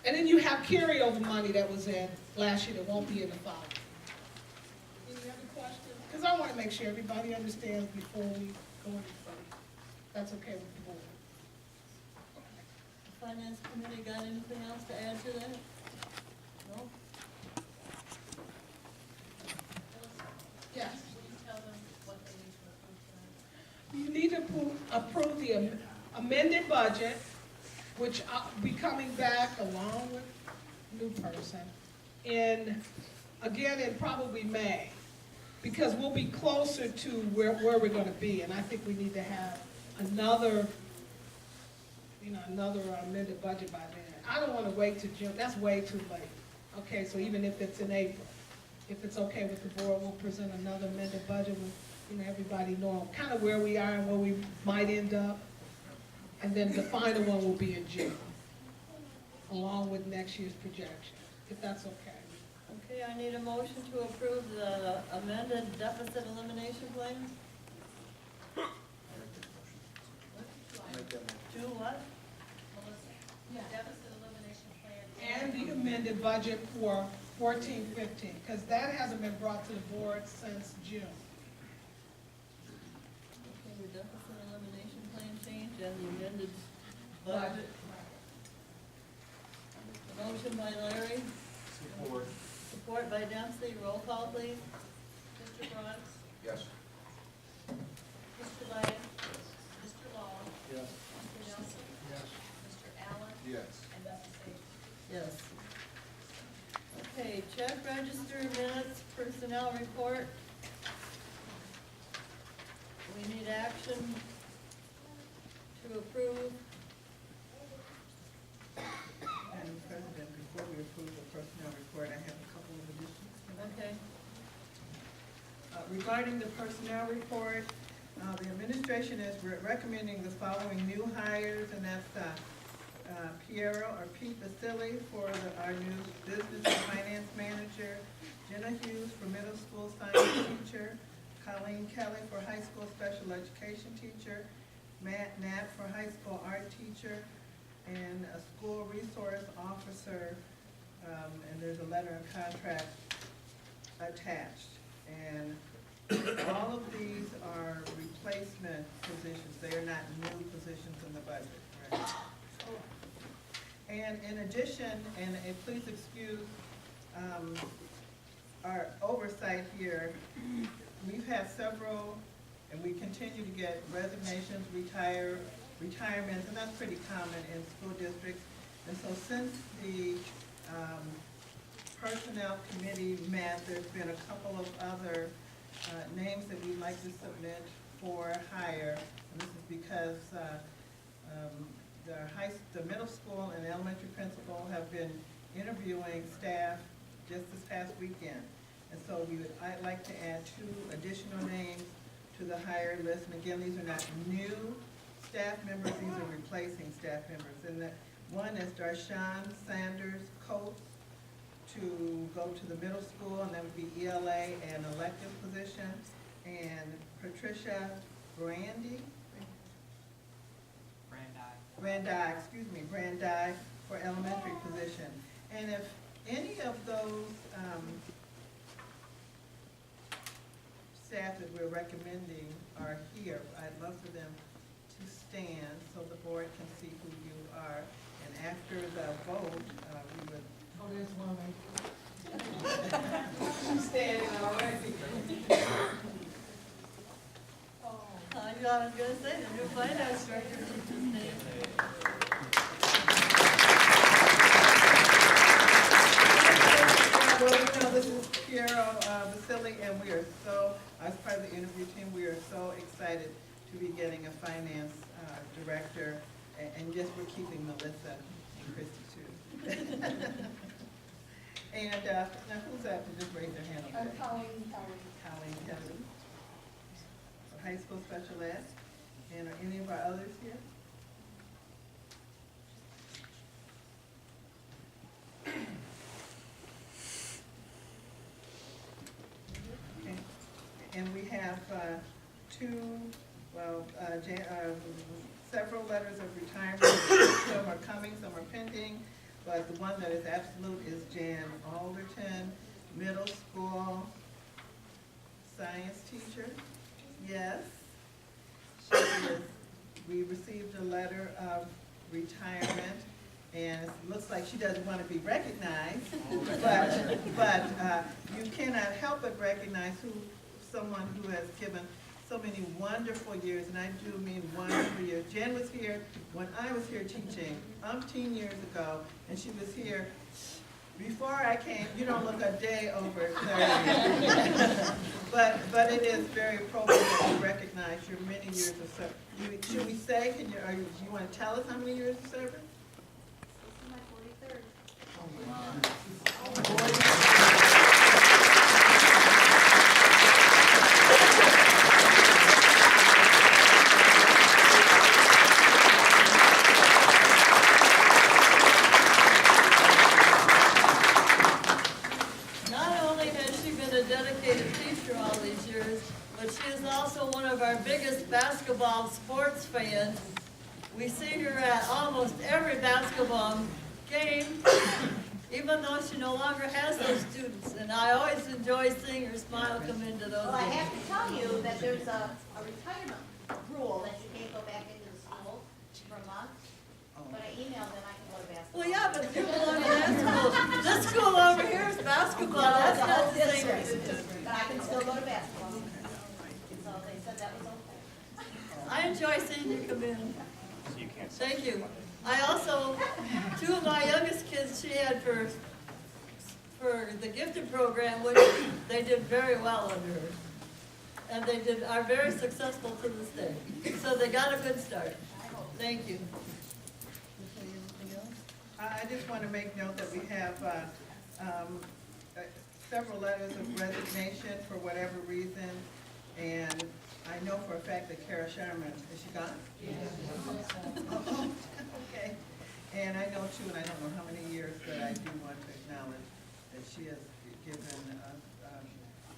And then you have carryover money that was in last year that won't be in the following. Any other questions? Because I want to make sure everybody understands before we go any further. That's okay with the board. The Finance Committee got anything else to add to that? No? Yes. Will you tell them what they need to approve tonight? You need to approve the amended budget, which I'll be coming back along with new person again in probably May, because we'll be closer to where we're going to be, and I think we need to have another amended budget by then. I don't want to wait till June. That's way too late. Okay, so even if it's in April, if it's okay with the board, we'll present another amended budget with everybody knowing kind of where we are and where we might end up. And then the final one will be in June, along with next year's projection, if that's okay. Okay, I need a motion to approve the amended deficit elimination plan. Make that motion. To what? amended budget for 14-15, because that hasn't been brought to the board since June. Okay, the deficit elimination plan change and the amended budget. A motion by Larry, Support. support by Dempsey, roll call please. Mr. Brooks, Yes. Mr. Lang, Mr. Long, Yes. Mr. Nelson, Yes. Mr. Allen, Yes. and Dr. Sage. Yes. Okay, check register minutes, personnel report. We need action to approve. Madam President, before we approve the personnel report, I have a couple of additions. Okay, Regarding the personnel report, the administration is recommending the following new hires, and that's Piero or Pete Basili for our new business and finance manager, Jenna Hughes for middle school science teacher, Colleen Kelly for high school special education teacher, Matt Knapp for high school art teacher, and a school resource officer, and there's a letter of contract attached. And all of these are replacement positions, they are not new positions in the budget, right? And in addition, and please excuse our oversight here, we've had several, and we continue to get resignations, retirements, and that's pretty common in school districts. And so since the personnel committee met, there's been a couple of other names that we'd like to submit for hire. And this is because the middle school and elementary principal have been interviewing staff just this past weekend. And so I'd like to add 2 additional names to the hire list. And again, these are not new staff members, these are replacing staff members. And one is Darshawn Sanders Coates to go to the middle school, and that would be ELA and elective position. And Patricia Brandi for elementary position. And if any of those staff that we're recommending are here, I'd love for them to stand so the board can see who you are. And after the vote, we would. Oh, there's one right there. She's standing already. Oh. I was gonna say, the new finance director teacher's name. Well, this is Piero Basili, and we are so, as part of the interview team, we are so excited to be getting a finance director, and just we're keeping Melissa and Christy too. And now who's up? Just raise their hand. Okay. Colleen Kelly. For high school special ed. And are any of our others here? Okay. And we have several letters of retirement. Some are coming, some are pending. But the one that is absolute is Jan Alderton, middle school science teacher. Yes. She is, we received a letter of retirement, and it looks like she doesn't want to be recognized. But you cannot help but recognize someone who has given so many wonderful years, and I do mean wonderful years. Jen was here when I was here teaching umpteen years ago, and she was here before I came. You don't look a day over 30. but it is very appropriate to recognize your many years of service. Should we say, do you want to tell us how many years of service? This is my 43rd. Not only has she been a dedicated teacher all these years, but she is also one of our biggest basketball sports fans. We see her at almost every basketball game. even though she no longer has those students. And I always enjoy seeing her smile come into those Well, I meetings. have to tell you that there's a retirement rule that you can't go back into the school for a month, but I emailed and I can go to basketball. Well, yeah, but you belong to that school. This school over here is basketball, that's not the same. But I can still go to basketball. So they said that was okay. I enjoy seeing you come in. Thank you. I also, two of my youngest kids she had for the gifted program, which they did very well under her. And they are very successful to this day. So they got a good start. Thank you. Anything else? I just want to make note that we have several letters of resignation for whatever reason, and I know for a fact that Kara Sherman, is she gone? Yeah. Okay, and I know too, and I don't know how many years, but I do want to acknowledge that she has given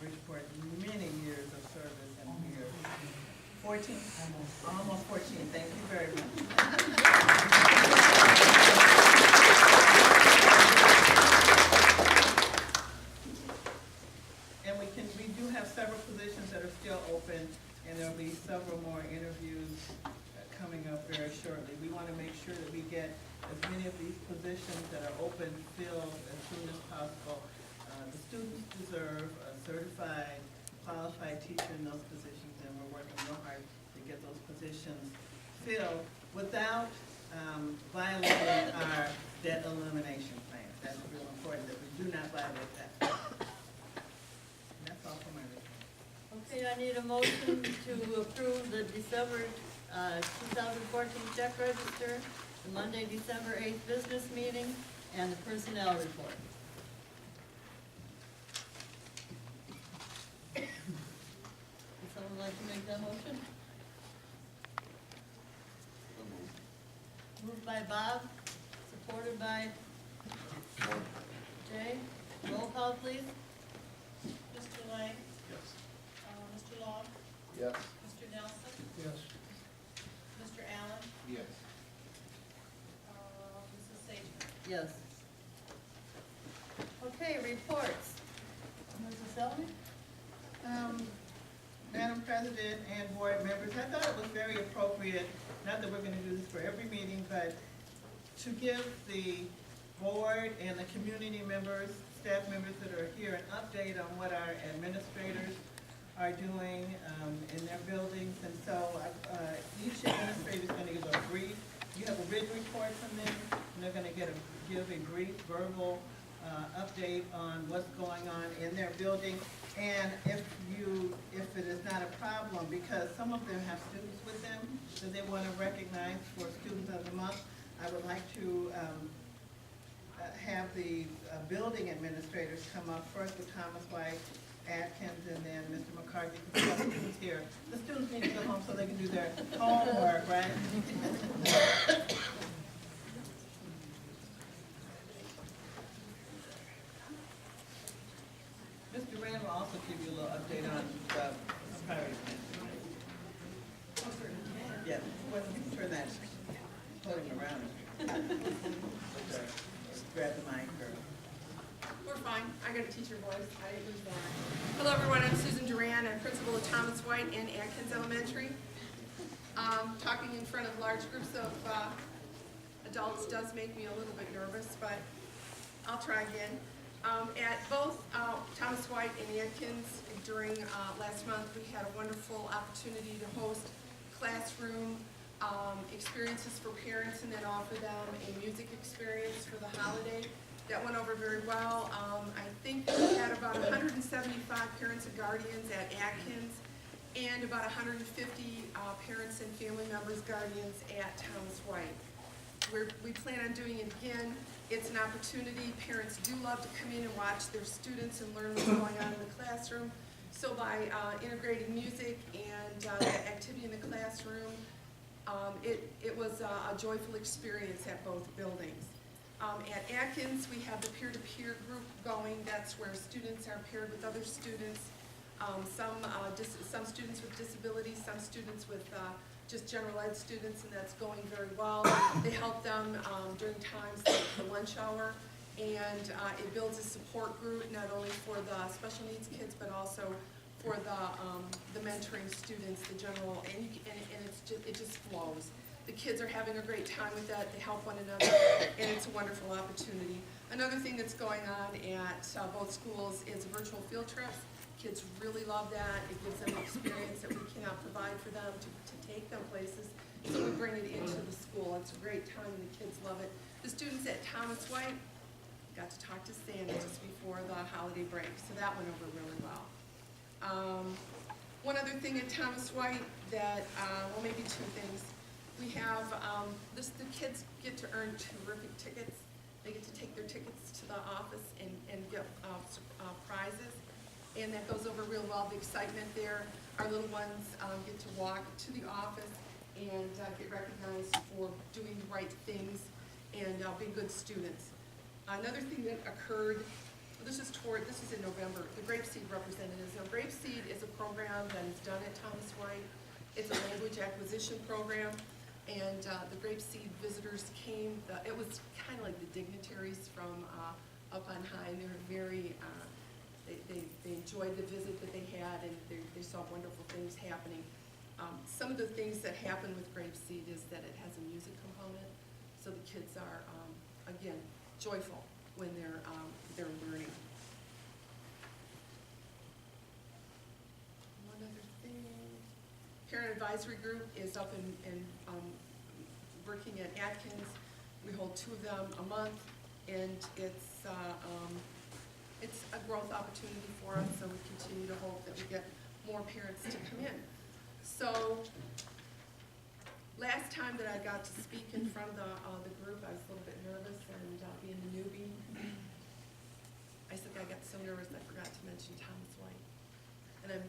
Bridgeport many years of service and years. 14? Almost 14, thank you very much. And we do have several positions that are still open, and there'll be several more interviews coming up very shortly. We want to make sure that we get as many of these positions that are open filled as soon as possible. The students deserve a certified, qualified teacher in those positions, and we're working real hard to get those positions filled without violating our debt elimination plan. That's real important, that we do not violate that. And that's all for my report. Okay, I need a motion to approve the December 2014 check register, the Monday, December 8th business meeting, and the personnel report. Would someone like to make that motion? Moved by Bob, supported by Jay. Roll call, please. Mr. Lang, Yes. Mr. Long, Yes. Mr. Nelson, Yes. Mr. Allen, Yes. Mrs. Sageman. Yes. Okay, reports. Mrs. Selby? Madam President and board members, I thought it was very appropriate, not that we're going to do this for every meeting, but to give the board and the community members, staff members that are here, an update on what our administrators are doing in their buildings. And so each administrator is going to give a brief. You have a written report from them, and they're going to give a brief verbal update on what's going on in their building. And if it is not a problem, because some of them have students with them that they want to recognize for Students of the Month, I would like to have the building administrators come up first with Thomas White, Atkins, and then Mr. McCarthy, because we have students here. The students need to go home so they can do their homework, right? Mr. Rand will also give you a little update on the priority plan. Yeah, well, you can turn that podium around. Grab the mic, or. We're fine. I got a teacher voice. I didn't lose one. Hello, everyone. I'm Susan Duran. I'm principal of Thomas White and Atkins Elementary. Talking in front of large groups of adults does make me a little bit nervous, but I'll try again. At both Thomas White and Atkins during last month, we had a wonderful opportunity to host classroom experiences for parents and then offer them a music experience for the holiday. That went over very well. I think we had about 175 parents and guardians at Atkins and about 150 parents and family members, guardians at Thomas White. We plan on doing it again. It's an opportunity. Parents do love to come in and watch their students and learn what's going on in the classroom. So by integrating music and that activity in the classroom, it was a joyful experience at both buildings. At Atkins, we have the peer-to-peer group going. That's where students are paired with other students. Some students with disabilities, some students with just general ed students, and that's going very well. They help them during times like the lunch hour, And it builds a support group, not only for the special needs kids, but also for the mentoring students, the general, and it just flows. The kids are having a great time with that, they help one another, and it's a wonderful opportunity. Another thing that's going on at both schools is virtual field trips. Kids really love that. It gives them an experience that we cannot provide for them to take them places. So we bring it into the school. It's a great time and the kids love it. The students at Thomas White got to talk to Santa just before the holiday break, so that went over really well. One other thing at Thomas White that, well, maybe two things. We have, the kids get to earn terrific tickets. They get to take their tickets to the office and get prizes. And that goes over real well, the excitement there. Our little ones get to walk to the office and get recognized for doing the right things and being good students. Another thing that occurred, this is in November, the Grape Seed representatives. Now, Grape Seed is a program that is done at Thomas White. It's a language acquisition program, and the Grape Seed visitors came. It was kind of like the dignitaries from up on high, and they were very, they enjoyed the visit that they had, and they saw wonderful things happening. Some of the things that happen with Grape Seed is that it has a music component, so the kids are, again, joyful when they're learning. One other thing, Parent Advisory Group is up and working at Atkins. We hold 2 of them a month, and it's a growth opportunity for us, so we continue to hope that we get more parents to come in. So, last time that I got to speak in front of the group, I was a little bit nervous, and being the newbie, I got so nervous I forgot to mention Thomas White. And I've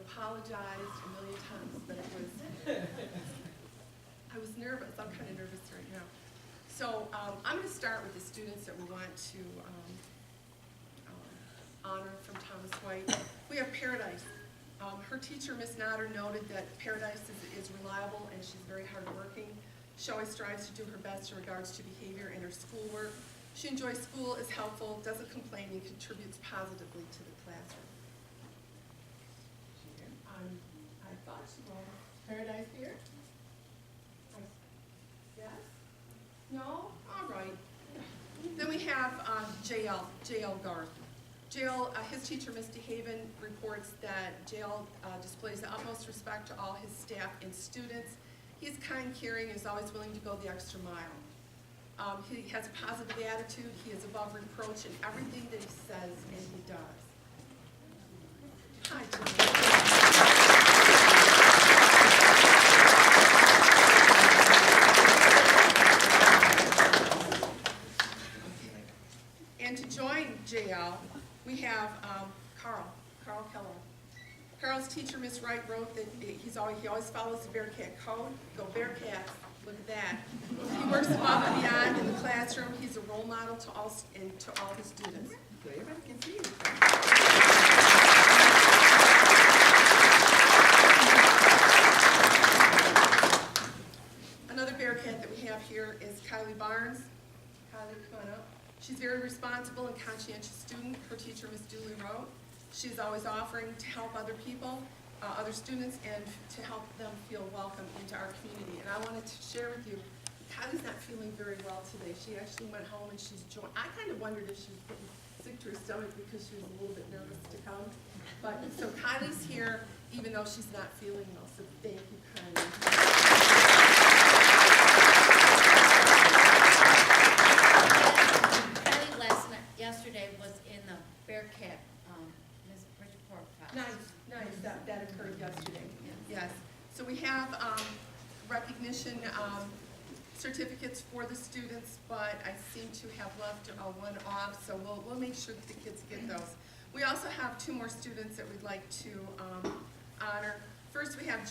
apologized a million times, but I was nervous. I'm kind of nervous right now. So I'm going to start with the students that we want to honor from Thomas White. We have Paradise. Her teacher, Miss Notter, noted that Paradise is reliable and she's very hardworking. She always strives to do her best in regards to behavior and her schoolwork. She enjoys school, is helpful, doesn't complain, and contributes positively to the classroom. I thought she was. Paradise here? Yes? No? All right. Then we have JL Garth. JL, his teacher, Ms. DeHaven, reports that JL displays the utmost respect to all his staff and students. He is kind, caring, and is always willing to go the extra mile. He has a positive attitude. He is above reproach in everything that he says and he does. Hi, JL. And to join JL, we have Carl Keller. Carl's teacher, Miss Wright, wrote that he always follows the Bearcat code. Go Bearcats! Look at that. He works above and beyond in the classroom. He's a role model to all his students. Everybody can see you. Another Bearcat that we have here is Kylie Barnes. Kylie, come on up. She's a very responsible and conscientious student. Her teacher, Miss Dooley, wrote. She's always offering to help other people, other students, and to help them feel welcome into our community. And I wanted to share with you, Kylie's not feeling very well today. She actually went home and she's joined. I kind of wondered if she was getting sick to her stomach because she was a little bit nervous to come. But so Kylie's here, even though she's not feeling well. So thank you, Kylie. Yesterday was in the Bearcat, Ms. Bridgeport. Nice, that occurred yesterday, yes. So we have recognition certificates for the students, but I seem to have left one off, so we'll make sure that the kids get those. We also have 2 more students that we'd like to honor. First, we have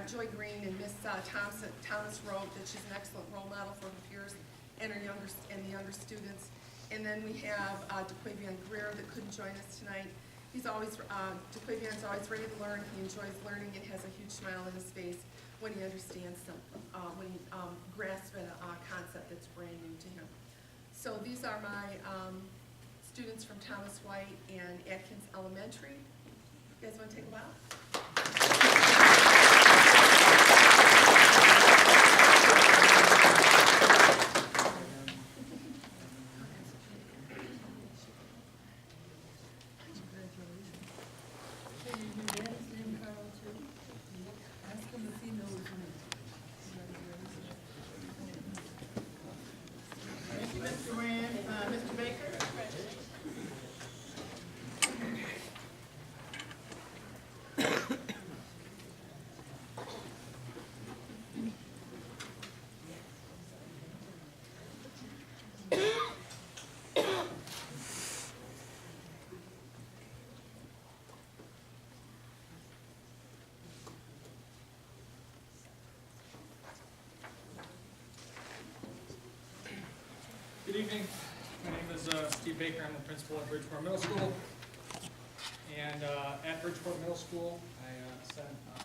Joy Green, and Miss Thomas wrote that she's an excellent role model for her peers and the younger students. And then we have DeQuavion Greer that couldn't join us tonight. DeQuavion's always ready to learn. He enjoys learning and has a huge smile on his face when he understands something, when he grasps a concept that's brand new to him. So these are my students from Thomas White and Atkins Elementary. You guys want to take a while? Hey, your dad's name Carl too? Ask him if he knows me. Thank you, Mr. Rand. Mr. Baker? Good evening. My name is Steve Baker. I'm the principal at Bridgeport Middle School. And at Bridgeport Middle School, I sent a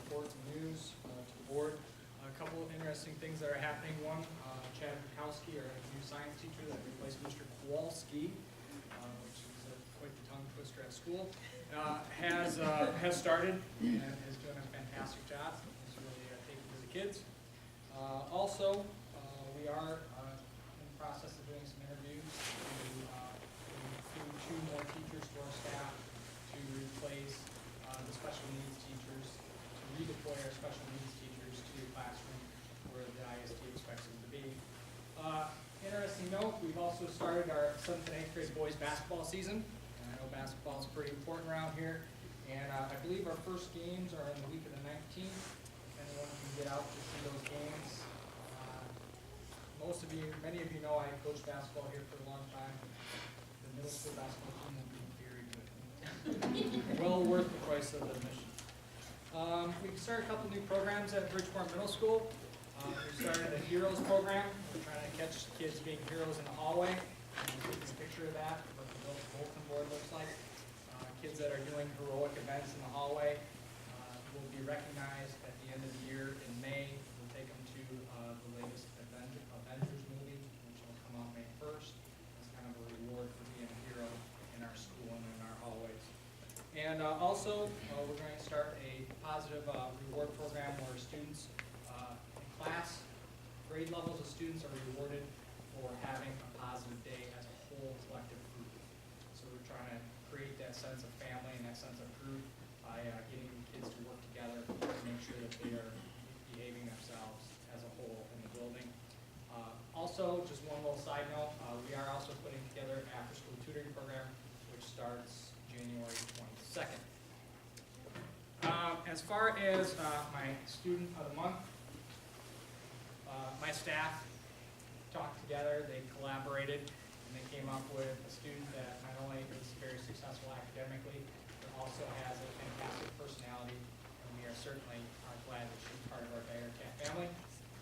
report and news to the board. A couple of interesting things that are happening. One, Chad Bukowski, our new science teacher that replaced Mr. Kowalski, which is quite the tongue twister at school, has started and is doing a fantastic job. He's really taking to the kids. Also, we are in the process of doing some interviews to include 2 more teachers to our staff to replace the special needs teachers, to redeploy our special needs teachers to the classroom where the ISD expects them to be. Interesting note, we've also started our 7th and 8th grade boys basketball season. And I know basketball is pretty important around here. And I believe our first games are in the week of the 19th. If anyone can get out to see those games. Most of you, many of you know I coached basketball here for a long time. The middle school basketball team will be very good. Well worth the price of admission. We started a couple new programs at Bridgeport Middle School. We started a Heroes program. We're trying to catch kids being heroes in the hallway. Taking a picture of that, what the bulletin board looks like. Kids that are doing heroic events in the hallway will be recognized at the end of the year in May. We'll take them to the latest Avengers movie, which will come out May 1st. It's kind of a reward for being a hero in our school and in our hallways. And also, we're going to start a positive reward program where students in class, grade levels of students are rewarded for having a positive day as a whole collective group. So we're trying to create that sense of family and that sense of group by getting kids to work together to make sure that they are behaving themselves as a whole in the building. Also, just one little side note, we are also putting together an after-school tutoring program, which starts January 22nd. As far as my student of the month, my staff talked together, they collaborated, and they came up with a student that not only is very successful academically, but also has a fantastic personality, and we are certainly glad that she's part of our Bearcat family.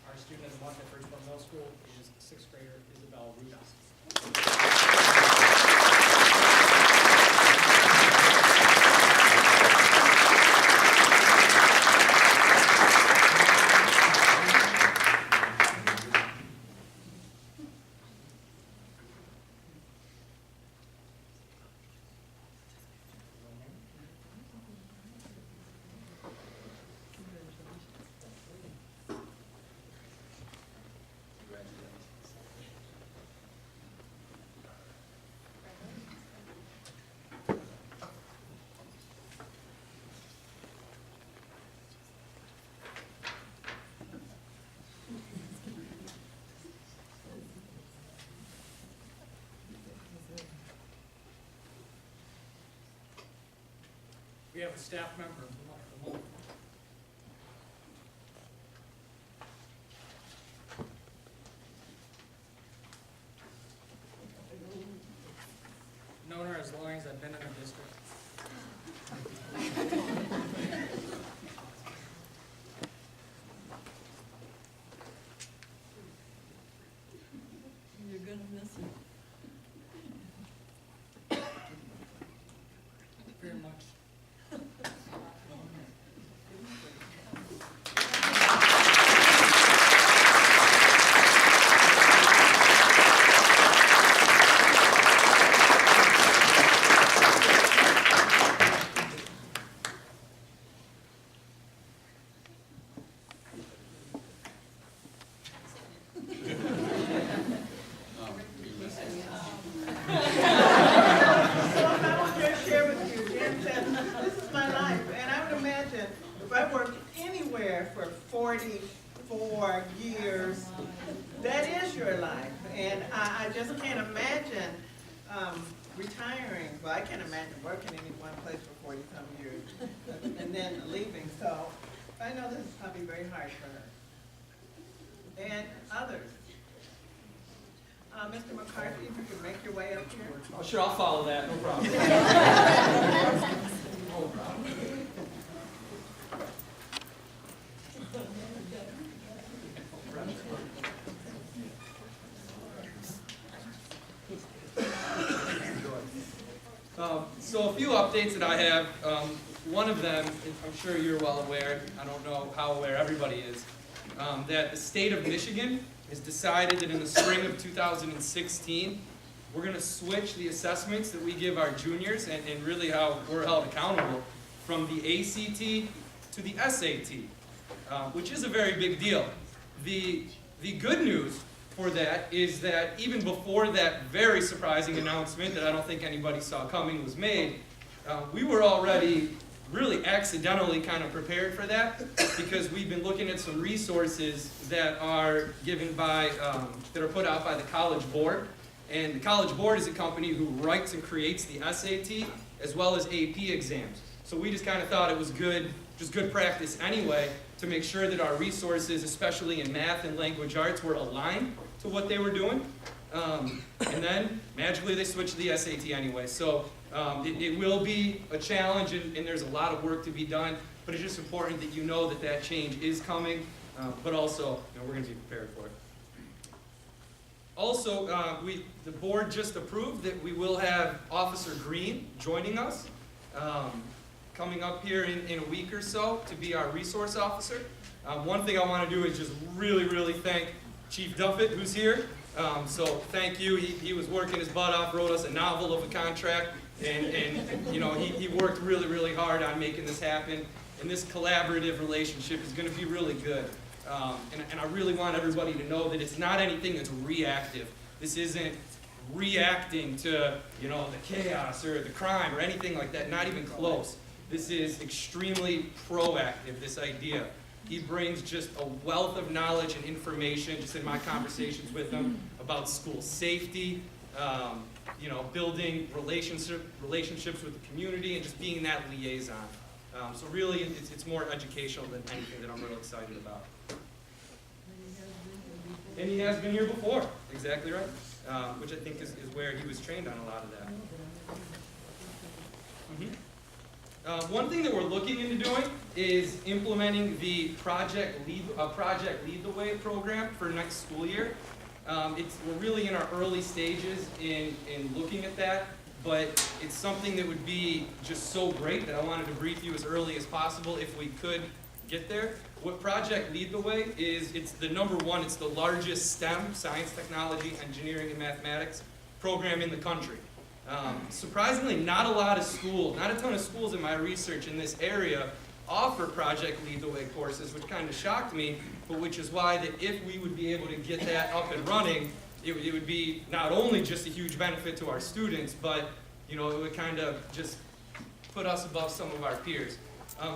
Our student of the month at Bridgeport Middle School is 6th grader Isabel Ruda. We have a staff member. Known her as long as I've been in the district. You're gonna miss it. Very much. And I just can't imagine retiring, well, I can't imagine working in one place for 40-some years and then leaving. So I know this is probably very hard for her. And others. Mr. McCarthy, if you could make your way up here. Oh, sure, I'll follow that, no problem. No problem. So a few updates that I have. One of them, I'm sure you're well aware, I don't know how aware everybody is, that the state of Michigan has decided that in the spring of 2016, we're going to switch the assessments that we give our juniors and really how we're held accountable from the ACT to the SAT, which is a very big deal. The good news for that is that even before that very surprising announcement that I don't think anybody saw coming was made, we were already really accidentally kind of prepared for that because we've been looking at some resources that are given by, that are put out by the College Board. And the College Board is a company who writes and creates the SAT as well as AP exams. So we just kind of thought it was good, just good practice anyway, to make sure that our resources, especially in math and language arts, were aligned to what they were doing. And then magically they switched to the SAT anyway. So it will be a challenge and there's a lot of work to be done, but it's just important that you know that that change is coming, but also we're going to be prepared for it. Also, the board just approved that we will have Officer Green joining us, coming up here in a week or so to be our resource officer. One thing I want to do is just really thank Chief Duffett, who's here. So thank you. He was working his butt off, wrote us a novel of a contract, and you know, he worked really hard on making this happen. And this collaborative relationship is going to be really good. And I really want everybody to know that it's not anything that's reactive. This isn't reacting to, you know, the chaos or the crime or anything like that, not even close. This is extremely proactive, this idea. He brings just a wealth of knowledge and information, just in my conversations with him, about school safety, you know, building relationships with the community, and just being that liaison. So really, it's more educational than anything that I'm really excited about. And he has been here before, exactly right, which I think is where he was trained on a lot of that. One thing that we're looking into doing is implementing the Project Lead the Way program for next school year. We're really in our early stages in looking at that, but it's something that would be just so great that I wanted to brief you as early as possible if we could get there. What Project Lead the Way is, it's the #1, it's the largest STEM, science, technology, engineering, and mathematics program in the country. Surprisingly, not a ton of schools in my research in this area offer Project Lead the Way courses, which kind of shocked me, but which is why that if we would be able to get that up and running, it would be not only just a huge benefit to our students, but you know, it would kind of just put us above some of our peers.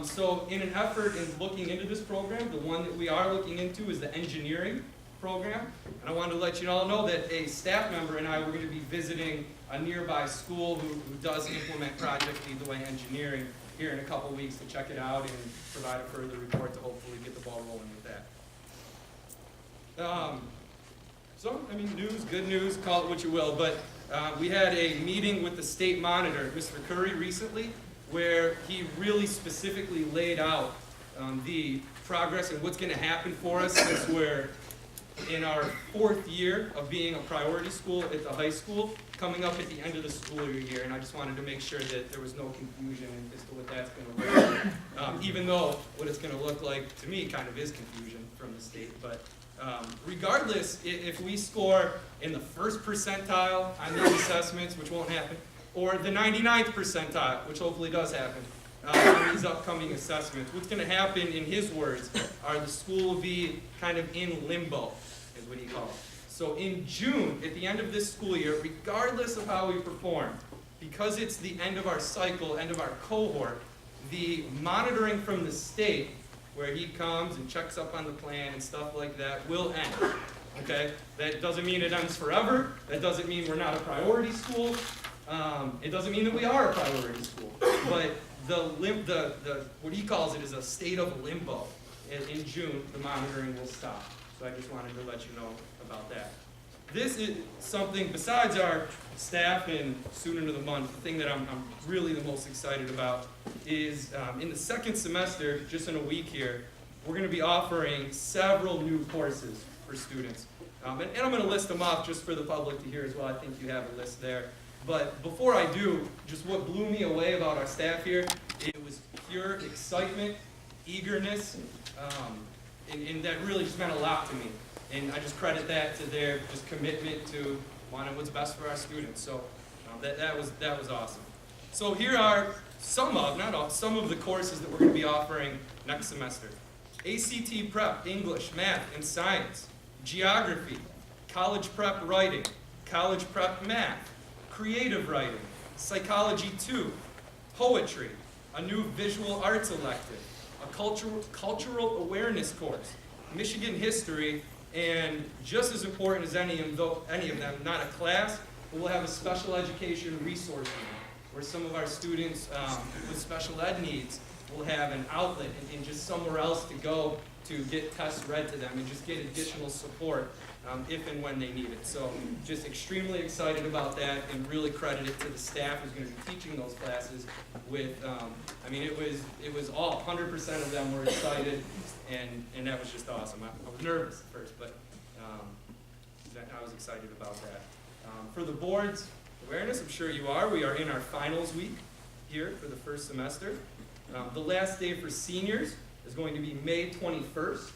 So in an effort in looking into this program, the one that we are looking into is the engineering program. And I wanted to let you all know that a staff member and I were going to be visiting a nearby school who does implement Project Lead the Way engineering here in a couple weeks to check it out and provide a further report to hopefully get the ball rolling with that. So, I mean, good news, call it what you will, but we had a meeting with the state monitor, Mr. Curry, recently, where he really specifically laid out the progress and what's going to happen for us since we're in our 4th year of being a priority school at the high school, coming up at the end of the school year, and I just wanted to make sure that there was no confusion as to what that's going to look like, even though what it's going to look like to me kind of is confusion from the state. But regardless, if we score in the 1st percentile on these assessments, which won't happen, or the 99th percentile, which hopefully does happen, on these upcoming assessments, what's going to happen, in his words, are the school will be kind of in limbo, is what he called it. So in June, at the end of this school year, regardless of how we perform, because it's the end of our cycle, end of our cohort, the monitoring from the state, where he comes and checks up on the plan and stuff like that, will end. okay? That doesn't mean it ends forever. That doesn't mean we're not a priority school. It doesn't mean that we are a priority school. But what he calls it is a state of limbo. In June, the monitoring will stop. So I just wanted to let you know about that. This is something, besides our staff and student of the month, the thing that I'm really the most excited about is in the second semester, just in a week here, we're going to be offering several new courses for students. And I'm going to list them off just for the public to hear as well. I think you have a list there. But before I do, just what blew me away about our staff here, it was pure excitement, eagerness, and that really just meant a lot to me. And I just credit that to their just commitment to wanting what's best for our students. So that was awesome. So here are some of, not all, some of the courses that we're going to be offering next semester. ACT Prep, English, Math, and Science, Geography, College Prep Writing, College Prep Math, Creative Writing, Psychology 2, Poetry, a new Visual Arts elective, a cultural awareness course, Michigan History, and just as important as any of them, not a class, but we'll have a special education resource room where some of our students with special ed needs will have an outlet and just somewhere else to go to get tests read to them and just get additional support if and when they need it. So just extremely excited about that and really credit it to the staff who's going to be teaching those classes with, I mean, it was all, 100% of them were excited, and that was just awesome. I was nervous at first, but I was excited about that. For the board's awareness, I'm sure you are, we are in our finals week here for the first semester. The last day for seniors is going to be May 21st.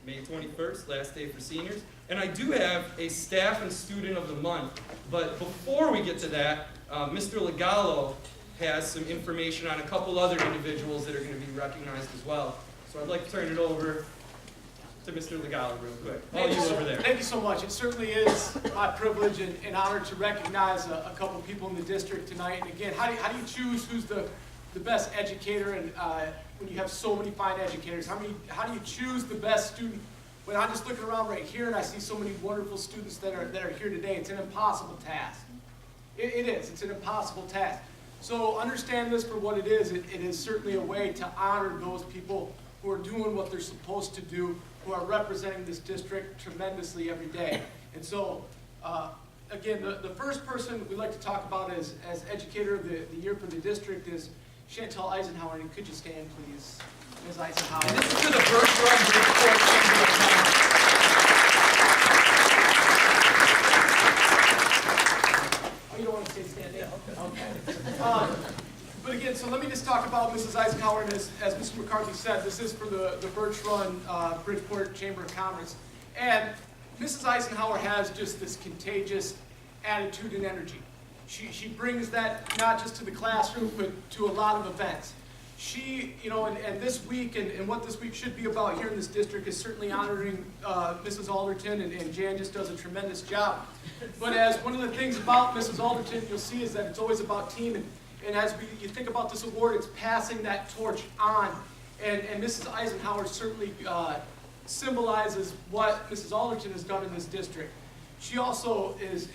May 21st, last day for seniors. And I do have a staff and student of the month, but before we get to that, Mr. Legallo has some information on a couple other individuals that are going to be recognized as well. So I'd like to turn it over to Mr. Legallo real quick. All you over there. Thank you so much. It certainly is my privilege and honor to recognize a couple people in the district tonight. And again, how do you choose who's the best educator, and when you have so many fine educators, how do you choose the best student? When I'm just looking around right here and I see so many wonderful students that are here today, it's an impossible task. It is. It's an impossible task. So understand this for what it is. It is certainly a way to honor those people who are doing what they're supposed to do, who are representing this district tremendously every day. And so, again, the first person we like to talk about as educator of the year for the district is Chantal Eisenhower, and could you stand, please, Ms. Eisenhower? And this is to the Bridgeport Township. Oh, you don't want to stay standing? Okay. But again, so let me just talk about Mrs. Eisenhower, and as Mr. McCarthy said, this is for the Birch Run Bridgeport Chamber of Commerce. And Mrs. Eisenhower has just this contagious attitude and energy. She brings that not just to the classroom, but to a lot of events. She, you know, and this week, and what this week should be about here in this district is certainly honoring Mrs. Alderton, and Jan just does a tremendous job. But as one of the things about Mrs. Alderton, you'll see is that it's always about team, and as you think about this award, it's passing that torch on. And Mrs. Eisenhower certainly symbolizes what Mrs. Alderton has done in this district. She also is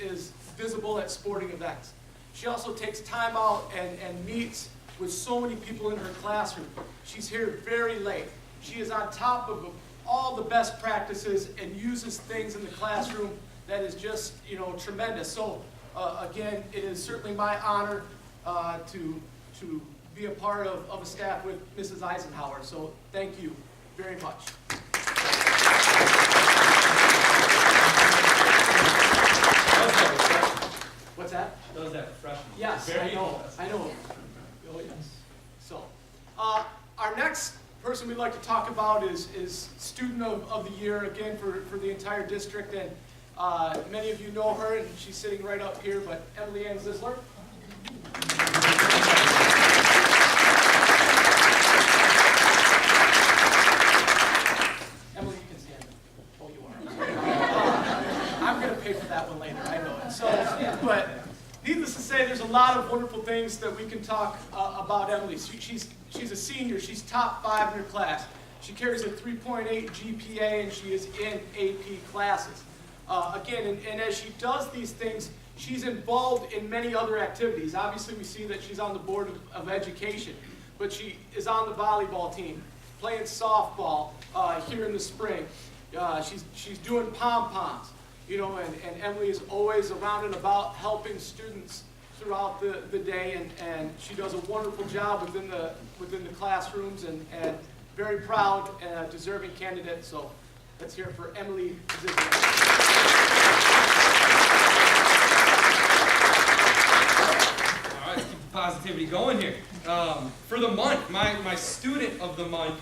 visible at sporting events. She also takes time out and meets with so many people in her classroom. She's here very late. She is on top of all the best practices and uses things in the classroom that is just, you know, tremendous. So again, it is certainly my honor to be a part of a staff with Mrs. Eisenhower. So thank you very much. What's that? Does that freshman? Yes, I know. Oh, yes. So, our next person we'd like to talk about is student of the year, again, for the entire district. And many of you know her, and she's sitting right up here, but Emily Ann Zisler. Emily, you can stand. Oh, you are. I'm going to pay for that one later, I know it. So, but needless to say, there's a lot of wonderful things that we can talk about Emily. She's a senior. She's top 5 in her class. She carries a 3.8 GPA, and she is in AP classes. Again, and as she does these things, she's involved in many other activities. Obviously, we see that she's on the Board of Education, but she is on the volleyball team, playing softball here in the spring. She's doing pom-poms, you know, and Emily is always around and about helping students throughout the day, and she does a wonderful job within the classrooms, and very proud and deserving candidate. So let's hear it for Emily Zizia. Let's keep the positivity going here. For the month, my student of the month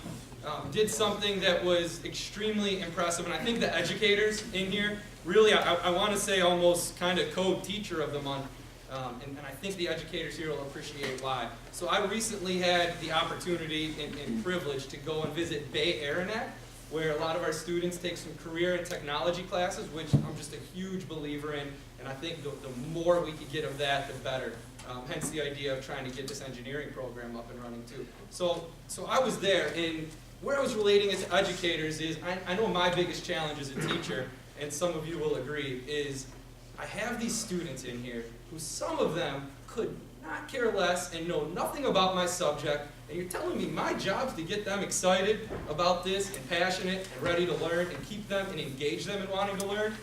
did something that was extremely impressive, and I think the educators in here, really, I want to say almost kind of co-teacher of the month, and I think the educators here will appreciate why. So I recently had the opportunity and privilege to go and visit Bay Aranac, where a lot of our students take some career and technology classes, which I'm just a huge believer in, and I think the more we could get of that, the better. Hence the idea of trying to get this engineering program up and running too. So I was there, and where I was relating it to educators is, I know my biggest challenge as a teacher, and some of you will agree, is I have these students in here who some of them could not care less and know nothing about my subject, and you're telling me my job's to get them excited about this and passionate and ready to learn and keep them and engage them in wanting to learn?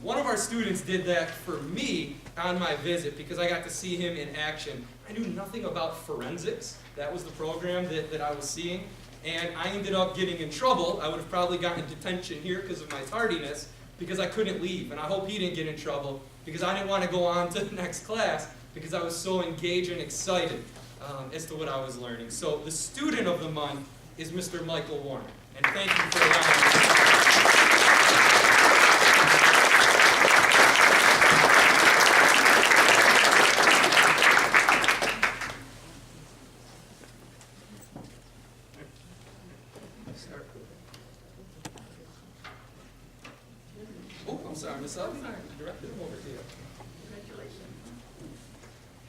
One of our students did that for me on my visit because I got to see him in action. I knew nothing about forensics. That was the program that I was seeing. And I ended up getting in trouble. I would have probably gotten detention here because of my tardiness because I couldn't leave. And I hope he didn't get in trouble because I didn't want to go on to the next class because I was so engaged and excited as to what I was learning. So the student of the month is Mr. Michael Warner. And thank you for allowing me.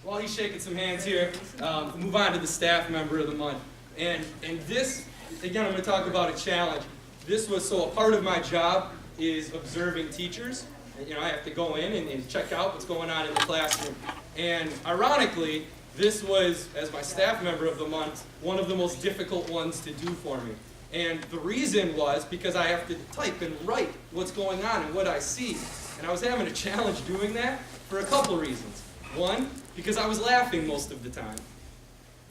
While he's shaking some hands here, we'll move on to the staff member of the month. And this, again, I'm going to talk about a challenge. This was, so a part of my job is observing teachers. You know, I have to go in and check out what's going on in the classroom. And ironically, this was, as my staff member of the month, one of the most difficult ones to do for me. And the reason was because I have to type and write what's going on and what I see. And I was having a challenge doing that for a couple reasons. One, because I was laughing most of the time.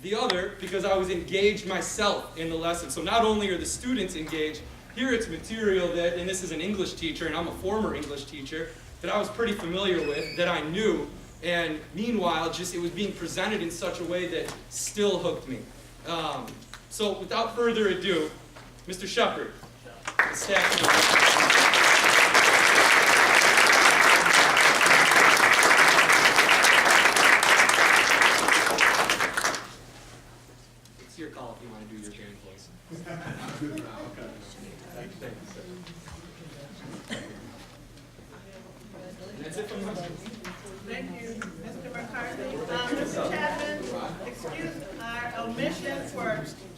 The other, because I was engaged myself in the lesson. So not only are the students engaged, here it's material that, and this is an English teacher, and I'm a former English teacher, that I was pretty familiar with, that I knew, and meanwhile, just it was being presented in such a way that still hooked me. So without further ado, Mr. Shepard, the staff member. Your call if you want to do your band voice. That's it from me. Thank you, Mr. McCarthy. Mr. Chapman, excuse our omission for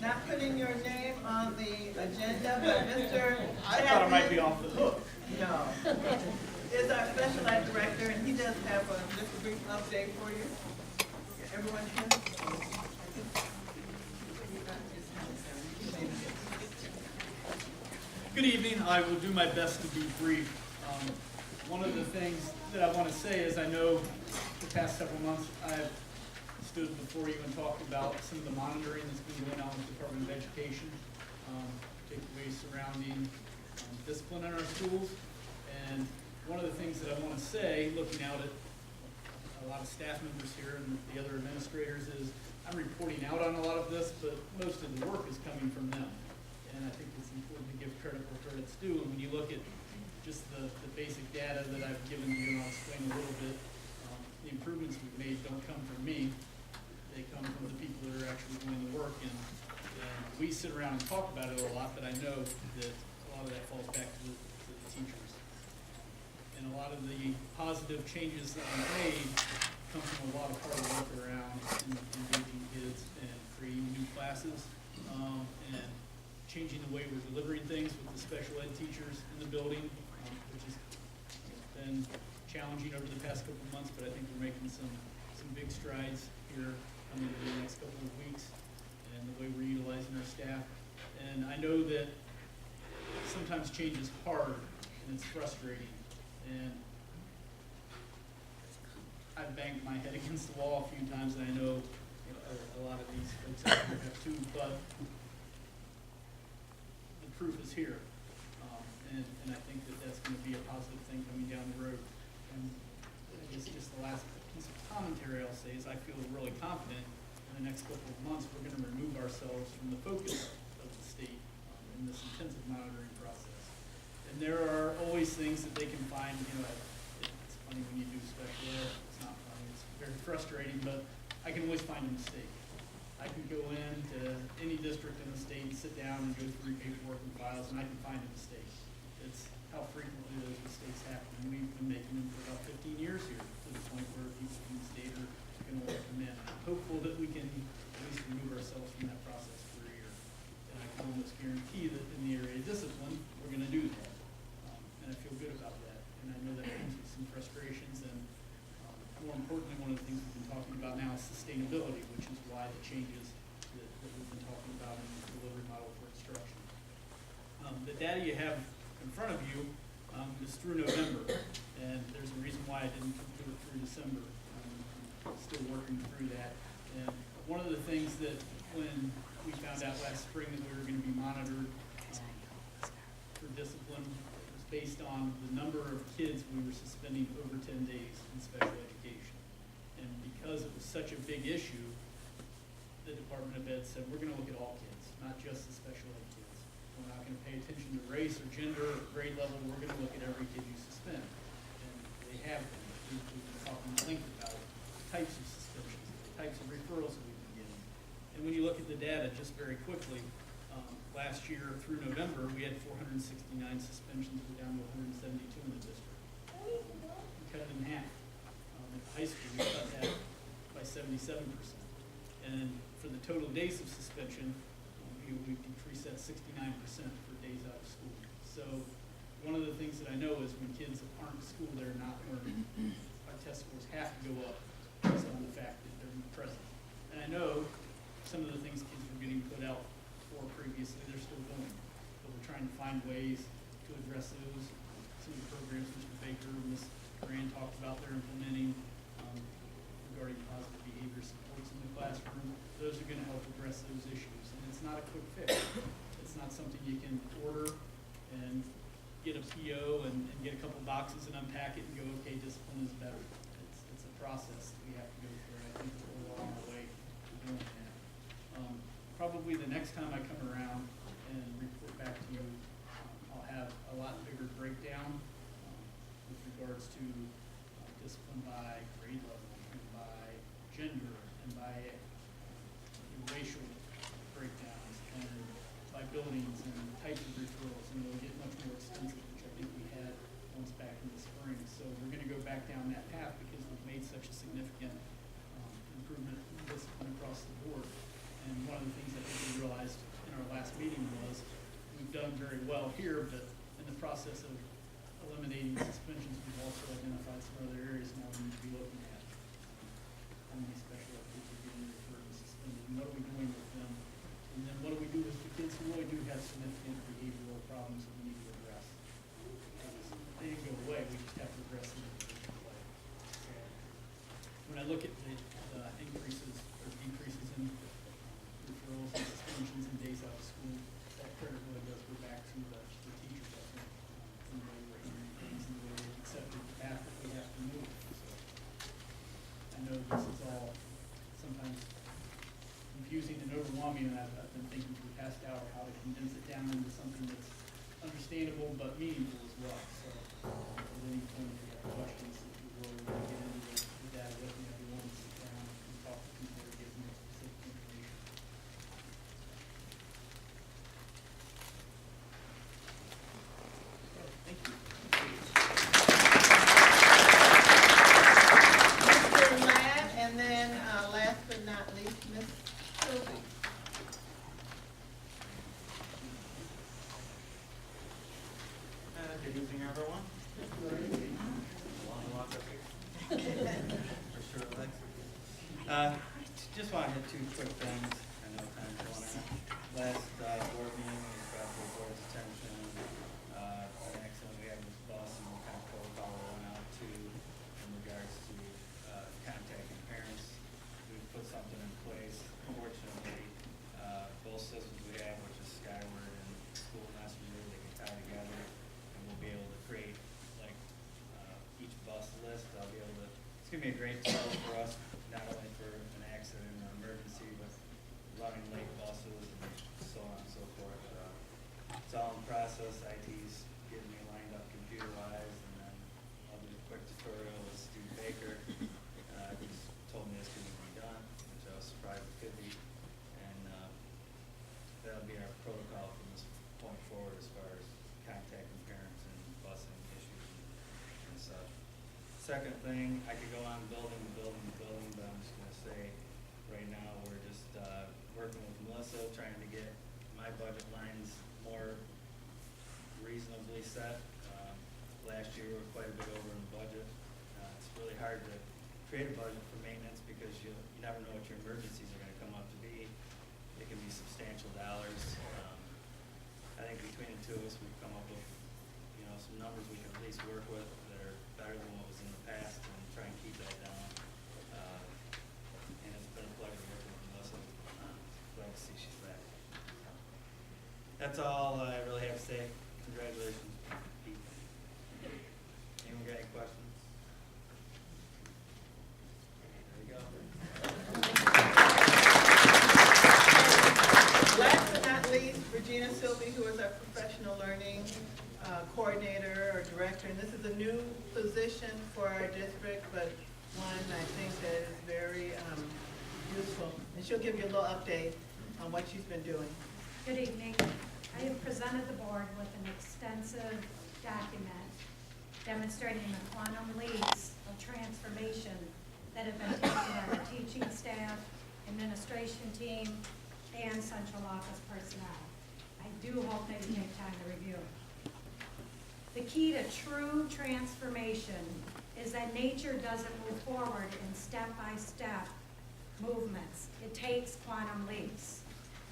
not putting your name on the agenda, but Mr. Chapman. I thought I might be off the hook. No. Is our special ed director, and he does have just a brief update for you. Everyone here? Good evening. I will do my best to be brief. One of the things that I want to say is I know the past several months I've stood before you and talked about some of the monitoring that's been going on with the Department of Education, particularly surrounding discipline in our schools. And one of the things that I want to say, looking out at a lot of staff members here and the other administrators, is I'm reporting out on a lot of this, but most of the work is coming from them. And I think it's important to give credit where credit's due. And when you look at just the basic data that I've given you, and I'll explain a little bit, the improvements we've made don't come from me. They come from the people that are actually doing the work. And we sit around and talk about it a lot, but I know that a lot of that falls back to the teachers. And a lot of the positive changes that we've made come from a lot of hard work around engaging kids and creating new classes and changing the way we're delivering things with the special ed teachers in the building, which has been challenging over the past couple of months, but I think we're making some big strides here coming in the next couple of weeks, and the way we're utilizing our staff. And I know that sometimes change is hard and it's frustrating, and I've banged my head against the wall a few times, and I know, a lot of these folks out here have too, but the proof is here. And I think that that's going to be a positive thing coming down the road. And I guess just the last piece of commentary I'll say is I feel really confident in the next couple of months we're going to remove ourselves from the focus of the state in this intensive monitoring process. And there are always things that they can find, it's funny when you do special ed, it's not funny, it's very frustrating, but I can always find a mistake. I can go into any district in the state and sit down and go through paperwork and files, and I can find a mistake. It's how frequently those mistakes happen. And we've been making them for about 15 years here, to the point where people from the state are going to want to come in. I'm hopeful that we can at least remove ourselves from that process for a year. And I can almost guarantee that in the area of discipline, we're going to do that. And I feel good about that. And I know that comes with some frustrations. And more importantly, one of the things we've been talking about now is sustainability, which is why the changes that we've been talking about in the delivery model for instruction. The data you have in front of you is through November, and there's a reason why I didn't do it through December. I'm still working through that. And one of the things that when we found out last spring that we were going to be monitored for discipline was based on the number of kids we were suspending over 10 days in special education. And because it was such a big issue, the Department of Ed said, we're going to look at all kids, not just the special ed kids. We're not going to pay attention to race or gender or grade level. We're going to look at every kid you suspend. And they have been. We've been talking at length about the types of suspensions, the types of referrals that we've been getting. And when you look at the data, just very quickly, last year through November, we had 469 suspensions. We're down to 172 in the district. We cut it in half. At the high school, we cut that by 77%. And for the total days of suspension, we decreased that 69% for days out of school. So one of the things that I know is when kids aren't in school, they're not learning. Our test scores have to go up based on the fact that they're present. And I know some of the things kids were getting put out for previously, they're still going. But we're trying to find ways to address those. Some of the programs Mr. Baker and Ms. Moran talked about they're implementing regarding positive behavior supports in the classroom. Those are going to help address those issues. And it's not a quick fix. It's not something you can order and get a PO and get a couple boxes and unpack it and go, okay, discipline is better. It's a process that we have to go through, and I think we're well on our way to doing that. Probably the next time I come around and report back to you, I'll have a lot bigger breakdown with regards to discipline by grade level, and by gender, and by racial breakdowns, and by buildings and types of referrals, and it'll get much more extensive, which I think we had once back in the spring. So we're going to go back down that path because we've made such a significant improvement in discipline across the board. And one of the things I think we realized in our last meeting was we've done very well here, but in the process of eliminating suspensions, we've also identified some other areas now we need to be looking at. How many special ed kids are getting referred and suspended, and what are we doing with them? And then what do we do with the kids who really do have significant behavioral problems that we need to address? They didn't go away, we just have to address them in a different way. So when I look at the increases or decreases in referrals and suspensions and days out of school, that credit really does go back to the teachers, I think, in the way we're handling things and the way they've accepted the path that we have to move. So I know this is all sometimes confusing and overwhelming, and I've been thinking for the past hour how to condense it down into something that's understandable but meaningful as well. So at any point if you have questions, if you really want to get into the data with me, if you want to sit down and talk to people or give more specific information. Thank you. Mr. Ladd, and then last but not least, Ms. Sylvie. For sure, Lex. Just want to hit two quick things. I know time's going on. Last board meeting, we brought to the board's attention an accident we had with the bus and what kind of protocol we went out to in regards to contacting parents. We put something in place. Fortunately, both systems we have, which is Skyward and School Messenger, they can tie together, and we'll be able to create like each bus list. I'll be able to. It's gonna be a great tool for us, not only for an accident or emergency, but running late buses and so on and so forth. It's all in process. IT's getting me lined up computer-wise, and then I'll do a quick tutorial with Steve Baker. He's told me it's going to be done, which I was surprised it could be. And that'll be our protocol from this point forward as far as contacting parents and busing issues and such. Second thing, I could go on building, but I'm just going to say right now we're just working with Melissa, trying to get my budget lines more reasonably set. Last year we were quite a bit over in the budget. It's really hard to create a budget for maintenance because you never know what your emergencies are going to come up to be. It can be substantial dollars. I think between the two of us, we've come up with some numbers we can at least work with that are better than what was in the past, and try and keep that down. And it's been a pleasure working with Melissa. Glad to see she's back. That's all I really have to say. Congratulations, Pete. Anyone got any questions? There you go. Last but not least, Regina Sylvie, who is our professional learning coordinator or director. And this is a new position for our district, but one I think that is very useful. And she'll give you a little update on what she's been doing. Good evening. I have presented the board with an extensive document demonstrating the quantum leaps of transformation that have been taken by the teaching staff, administration team, and central office personnel. I do hope that you take time to review it. The key to true transformation is that nature doesn't move forward in step-by-step movements. It takes quantum leaps.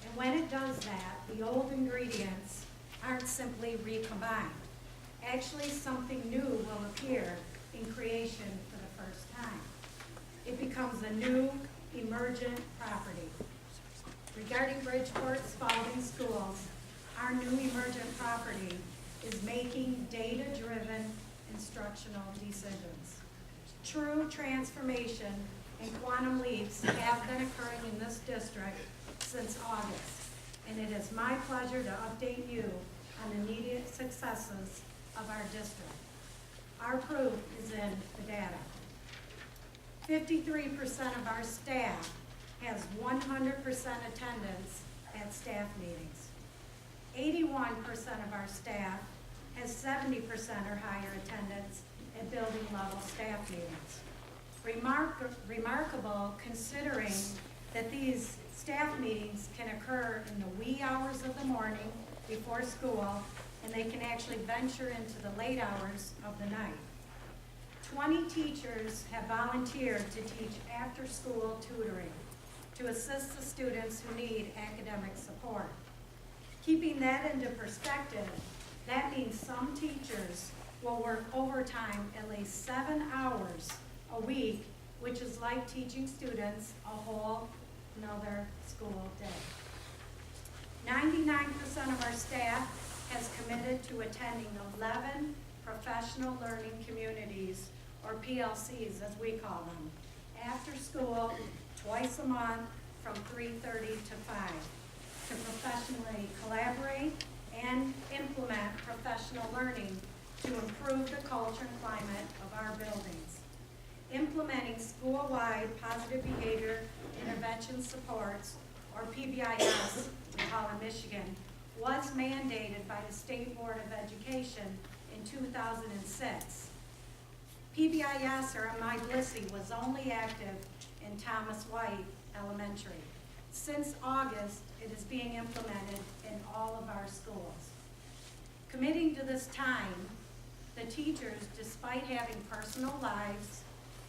And when it does that, the old ingredients aren't simply recombined. Actually, something new will appear in creation for the first time. It becomes a new, emergent property. Regarding Bridgeport's Spalding schools, our new emergent property is making data-driven instructional decisions. True transformation and quantum leaps have been occurring in this district since August, and it is my pleasure to update you on the immediate successes of our district. Our proof is in the data. 53% of our staff has 100% attendance at staff meetings. 81% of our staff has 70% or higher attendance at building level staff meetings. Remarkable considering that these staff meetings can occur in the wee hours of the morning before school, and they can actually venture into the late hours of the night. 20 teachers have volunteered to teach after-school tutoring to assist the students who need academic support. Keeping that into perspective, that means some teachers will work overtime at least 7 hours a week, which is like teaching students a whole another school day. 99% of our staff has committed to attending 11 professional learning communities, or PLCs as we call them, after school, twice a month from 3:30 to 5, to professionally collaborate and implement professional learning to improve the culture and climate of our buildings. Implementing school-wide positive behavior intervention supports, or PBIS, we call in Michigan, was mandated by the State Board of Education in 2006. PBIS, or MyBlissy, was only active in Thomas White Elementary. Since August, it is being implemented in all of our schools. Committing to this time, the teachers, despite having personal lives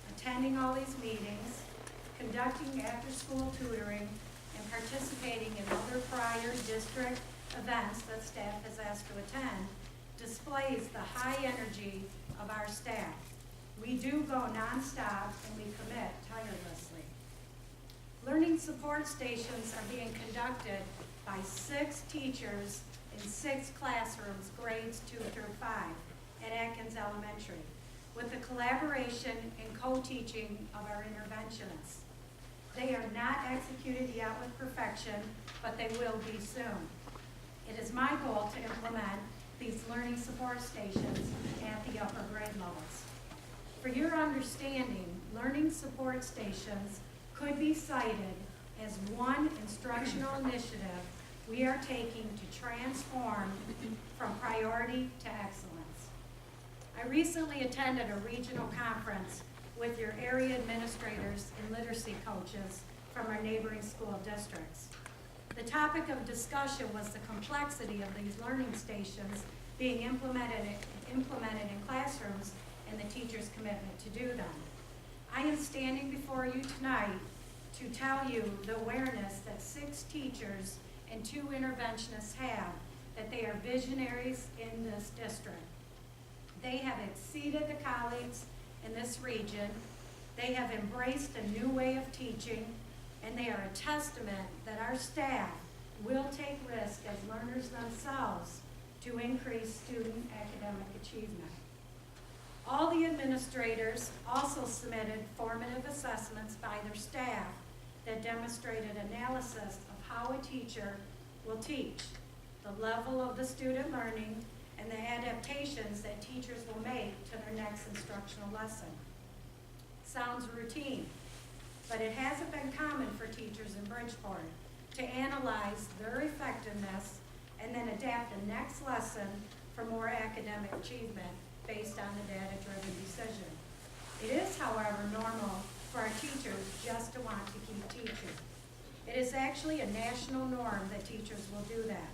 attending all these meetings, conducting after-school tutoring, and participating in other prior district events that staff has asked to attend displays the high energy of our staff. We do go nonstop and we commit tirelessly. Learning support stations are being conducted by 6 teachers in 6 classrooms, grades 2 through 5, at Atkins Elementary, with the collaboration and co-teaching of our interventionists. They are not executed yet with perfection, but they will be soon. It is my goal to implement these learning support stations at the upper grade levels. For your understanding, learning support stations could be cited as one instructional initiative we are taking to transform from priority to excellence. I recently attended a regional conference with your area administrators and literacy coaches from our neighboring school districts. The topic of discussion was the complexity of these learning stations being implemented in classrooms and the teacher's commitment to do them. I am standing before you tonight to tell you the awareness that 6 teachers and 2 interventionists have that they are visionaries in this district. They have exceeded the colleagues in this region. They have embraced a new way of teaching, and they are a testament that our staff will take risks as learners themselves to increase student academic achievement. All the administrators also submitted formative assessments by their staff that demonstrated analysis of how a teacher will teach, the level of the student learning, and the adaptations that teachers will make to their next instructional lesson. Sounds routine, but it hasn't been common for teachers in Bridgeport to analyze their effectiveness and then adapt the next lesson for more academic achievement based on a data-driven decision. It is, however, normal for our teachers just to want to keep teaching. It is actually a national norm that teachers will do that,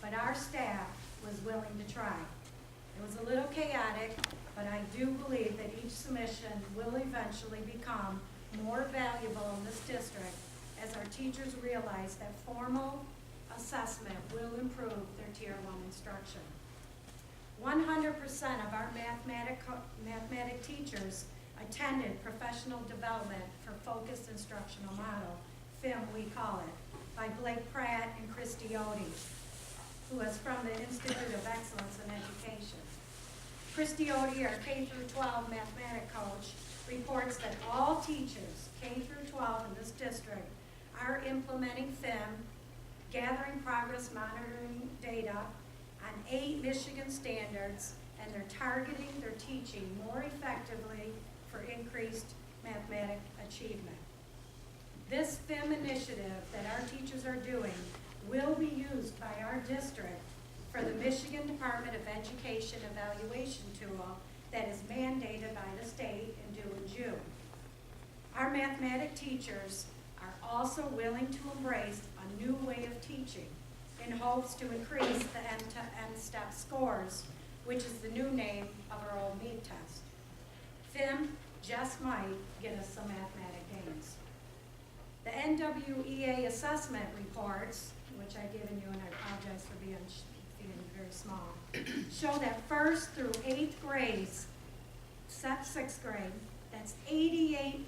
but our staff was willing to try. It was a little chaotic, but I do believe that each submission will eventually become more valuable in this district as our teachers realize that formal assessment will improve their Tier 1 instruction. 100% of our mathematic teachers attended professional development for focused instructional model, FIM we call it, by Blake Pratt and Christy Odie, who is from the Institute of Excellence in Education. Christy Odie, our K-12 mathematics coach, reports that all teachers, K-12 in this district, are implementing FIM, gathering progress monitoring data on 8 Michigan standards, and they're targeting their teaching more effectively for increased mathematic achievement. This FIM initiative that our teachers are doing will be used by our district for the Michigan Department of Education evaluation tool that is mandated by the state and due in June. Our mathematics teachers are also willing to embrace a new way of teaching in hopes to increase the end-to-end step scores, which is the new name of our old MEAT test. FIM just might get us some mathematic gains. The NWEA assessment reports, which I've given you, and I apologize for being very small, show that 1st through 8th grades, except 6th grade, that's 88%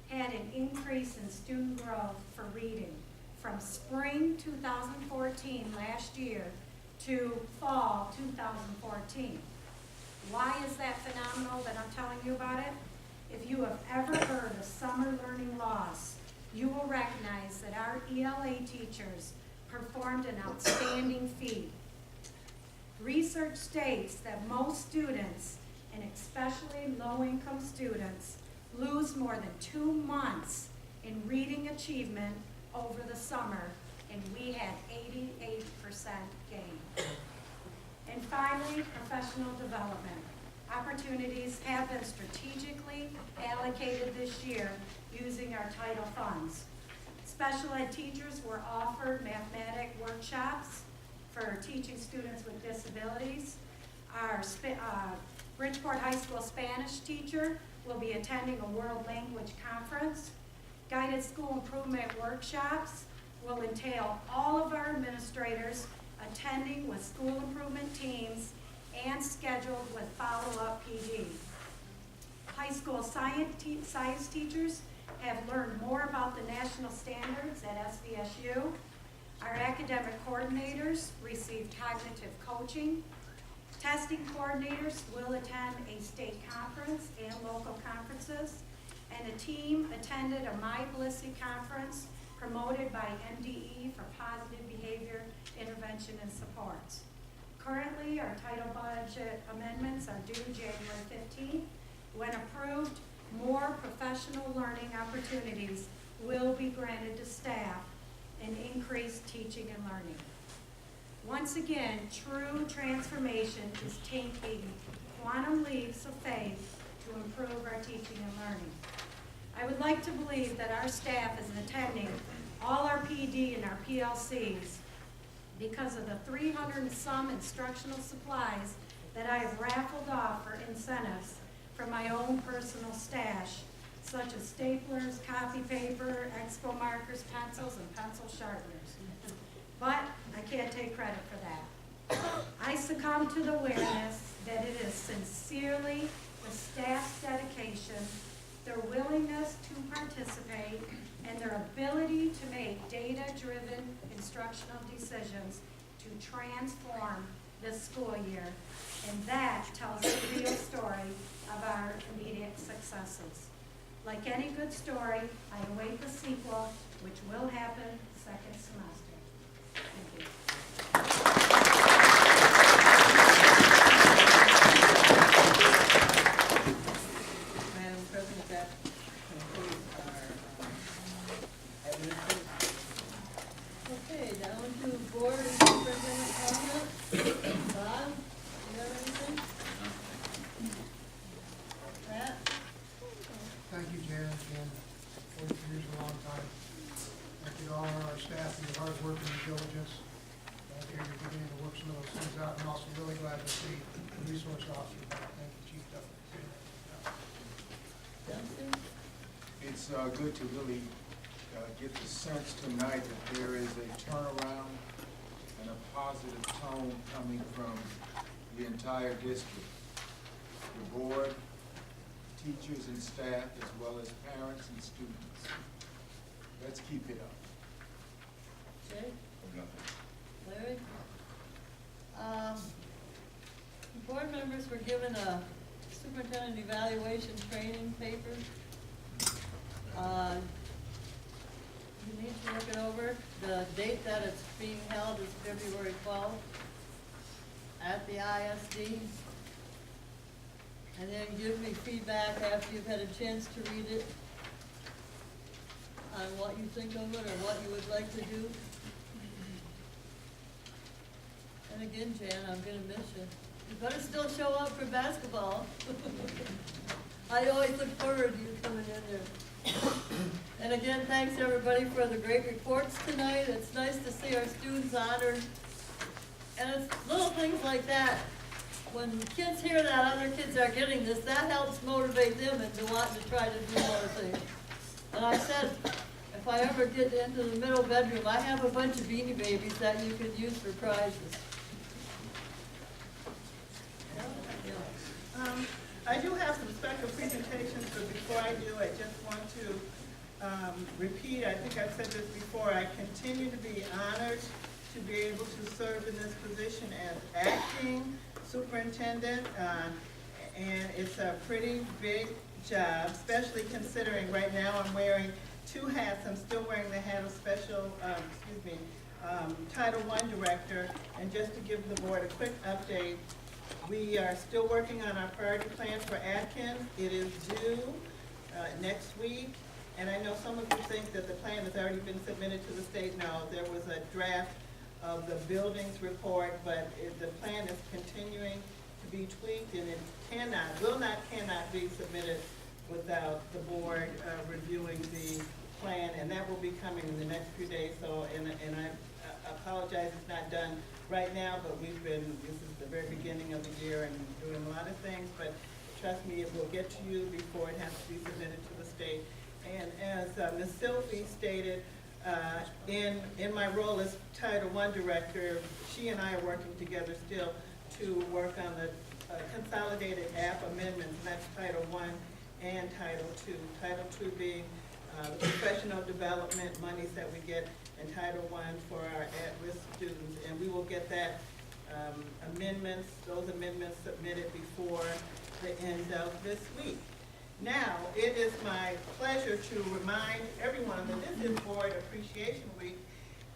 had an increase in student growth for reading from spring 2014 last year to fall 2014. Why is that phenomenal that I'm telling you about it? If you have ever heard of summer learning loss, you will recognize that our ELA teachers performed an outstanding feat. Research states that most students, and especially low-income students, lose more than 2 months in reading achievement over the summer, and we had 88% gain. And finally, professional development. Opportunities have been strategically allocated this year using our title funds. Special ed teachers were offered mathematic workshops for teaching students with disabilities. Our Bridgeport High School Spanish teacher will be attending a world language conference. Guided school improvement workshops will entail all of our administrators attending with school improvement teams and scheduled with follow-up PD. High school science teachers have learned more about the national standards at SVSU. Our academic coordinators received cognitive coaching. Testing coordinators will attend a state conference and local conferences. And a team attended a My Blissey conference promoted by MDE for positive behavior intervention and supports. Currently, our title budget amendments are due January 15th. When approved, more professional learning opportunities will be granted to staff and increased teaching and learning. Once again, true transformation is taking quantum leaps of faith to improve our teaching and learning. I would like to believe that our staff is attending all our PD and our PLCs because of the 300 and some instructional supplies that I have raffled off for incentives from my own personal stash, such as staplers, copy paper, expo markers, pencils, and pencil sharpeners. But I can't take credit for that. I succumb to the awareness that it is sincerely the staff's dedication, their willingness to participate, and their ability to make data-driven instructional decisions to transform this school year. And that tells the real story of our immediate successes. Like any good story, I await the sequel, which will happen second semester. Thank you. Madam President, that concludes our administration. Okay, down to board and superintendent comments. Bob, you have anything? Pat? Thank you, Jan, again, 40 years is a long time. Thank you to all of our staff for your hard work and your diligence. Thank you for beginning to work some of those things out, and also really glad to see the resource officer back. Thank you, Chief Deputy. Dempsey? It's good to really get the sense tonight that there is a turnaround and a positive tone coming from the entire district. The board, teachers and staff, as well as parents and students. Let's keep it up. Jay? Larry? Board members were given a superintendent evaluation training paper. You need to look it over. The date that it's being held is February 12th at the ISD. And then give me feedback after you've had a chance to read it on what you think of it or what you would like to do. And again, Jan, I'm gonna miss you. You better still show up for basketball. I always look forward to you coming in there. And again, thanks everybody for the great reports tonight. It's nice to see our students honored. And it's little things like that. When kids hear that other kids are getting this, that helps motivate them into wanting to try to do more things. And I said, if I ever get into the middle bedroom, I have a bunch of Beanie Babies that you could use for prizes. I do have some special presentations, but before I do, I just want to repeat, I think I've said this before, I continue to be honored to be able to serve in this position as acting superintendent, and it's a pretty big job, especially considering right now I'm wearing two hats. I'm still wearing the hat of special, Title I director, and just to give the board a quick update, we are still working on our priority plan for Atkins. It is due next week, and I know some of you think that the plan has already been submitted to the state. No, there was a draft of the buildings report, but the plan is continuing to be tweaked, and it cannot be submitted without the board reviewing the plan, and that will be coming in the next few days. So, and I apologize it's not done right now, but this is the very beginning of the year and doing a lot of things, but trust me, it will get to you before it has to be submitted to the state. And as Ms. Sylvie stated, in my role as Title I Director, she and I are working together still to work on the consolidated app amendments, and that's Title I and Title II. Title II being the professional development monies that we get, and Title I for our at-risk students. And we will get that those amendments submitted before the end of this week. Now, it is my pleasure to remind everyone that this is Board Appreciation Week,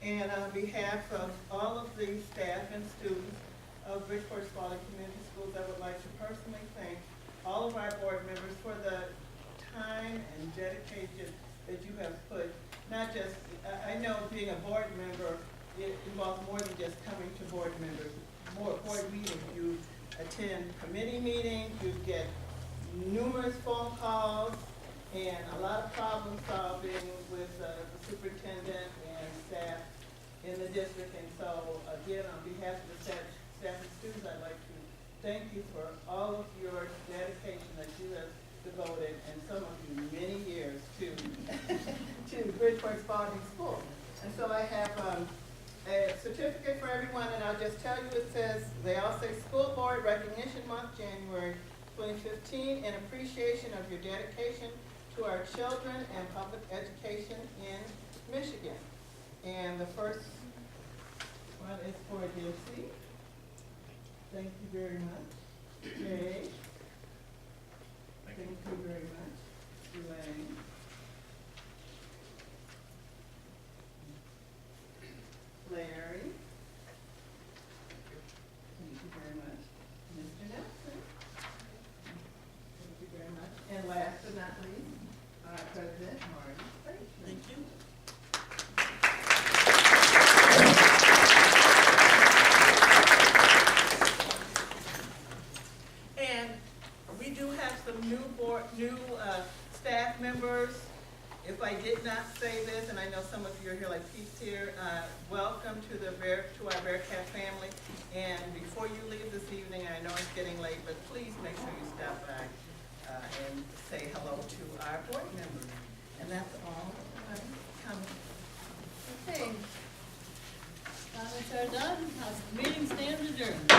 and on behalf of all of the staff and students of Bridgeport Community Schools, I would like to personally thank all of our board members for the time and dedication that you have put. Not just, I know being a board member, it involves more than just coming to board meetings. You attend committee meetings, you get numerous phone calls, and a lot of problem solving with the superintendent and staff in the district. And so, again, on behalf of the staff and students, I'd like to thank you for all of your dedication that you have devoted, and some of you many years, to Bridgeport Spalding School. And so I have a certificate for everyone, and I'll just tell you, it says, they all say School Board Recognition Month, January 2015, in appreciation of your dedication to our children and public education in Michigan. And the first one is for DFC. Thank you very much. Jay. Thank you very much. Elaine. Larry. Thank you very much. Mr. Nelson. Thank you very much. And last but not least, our President, Marty Frazier. Thank you. And we do have some new staff members. If I did not say this, and I know some of you are here, like Pete's here, welcome to our Bearcat family. And before you leave this evening, I know it's getting late, but please make sure you stop by and say hello to our board members. And that's all coming. Okay. Comments are done. Meeting stands adjourned.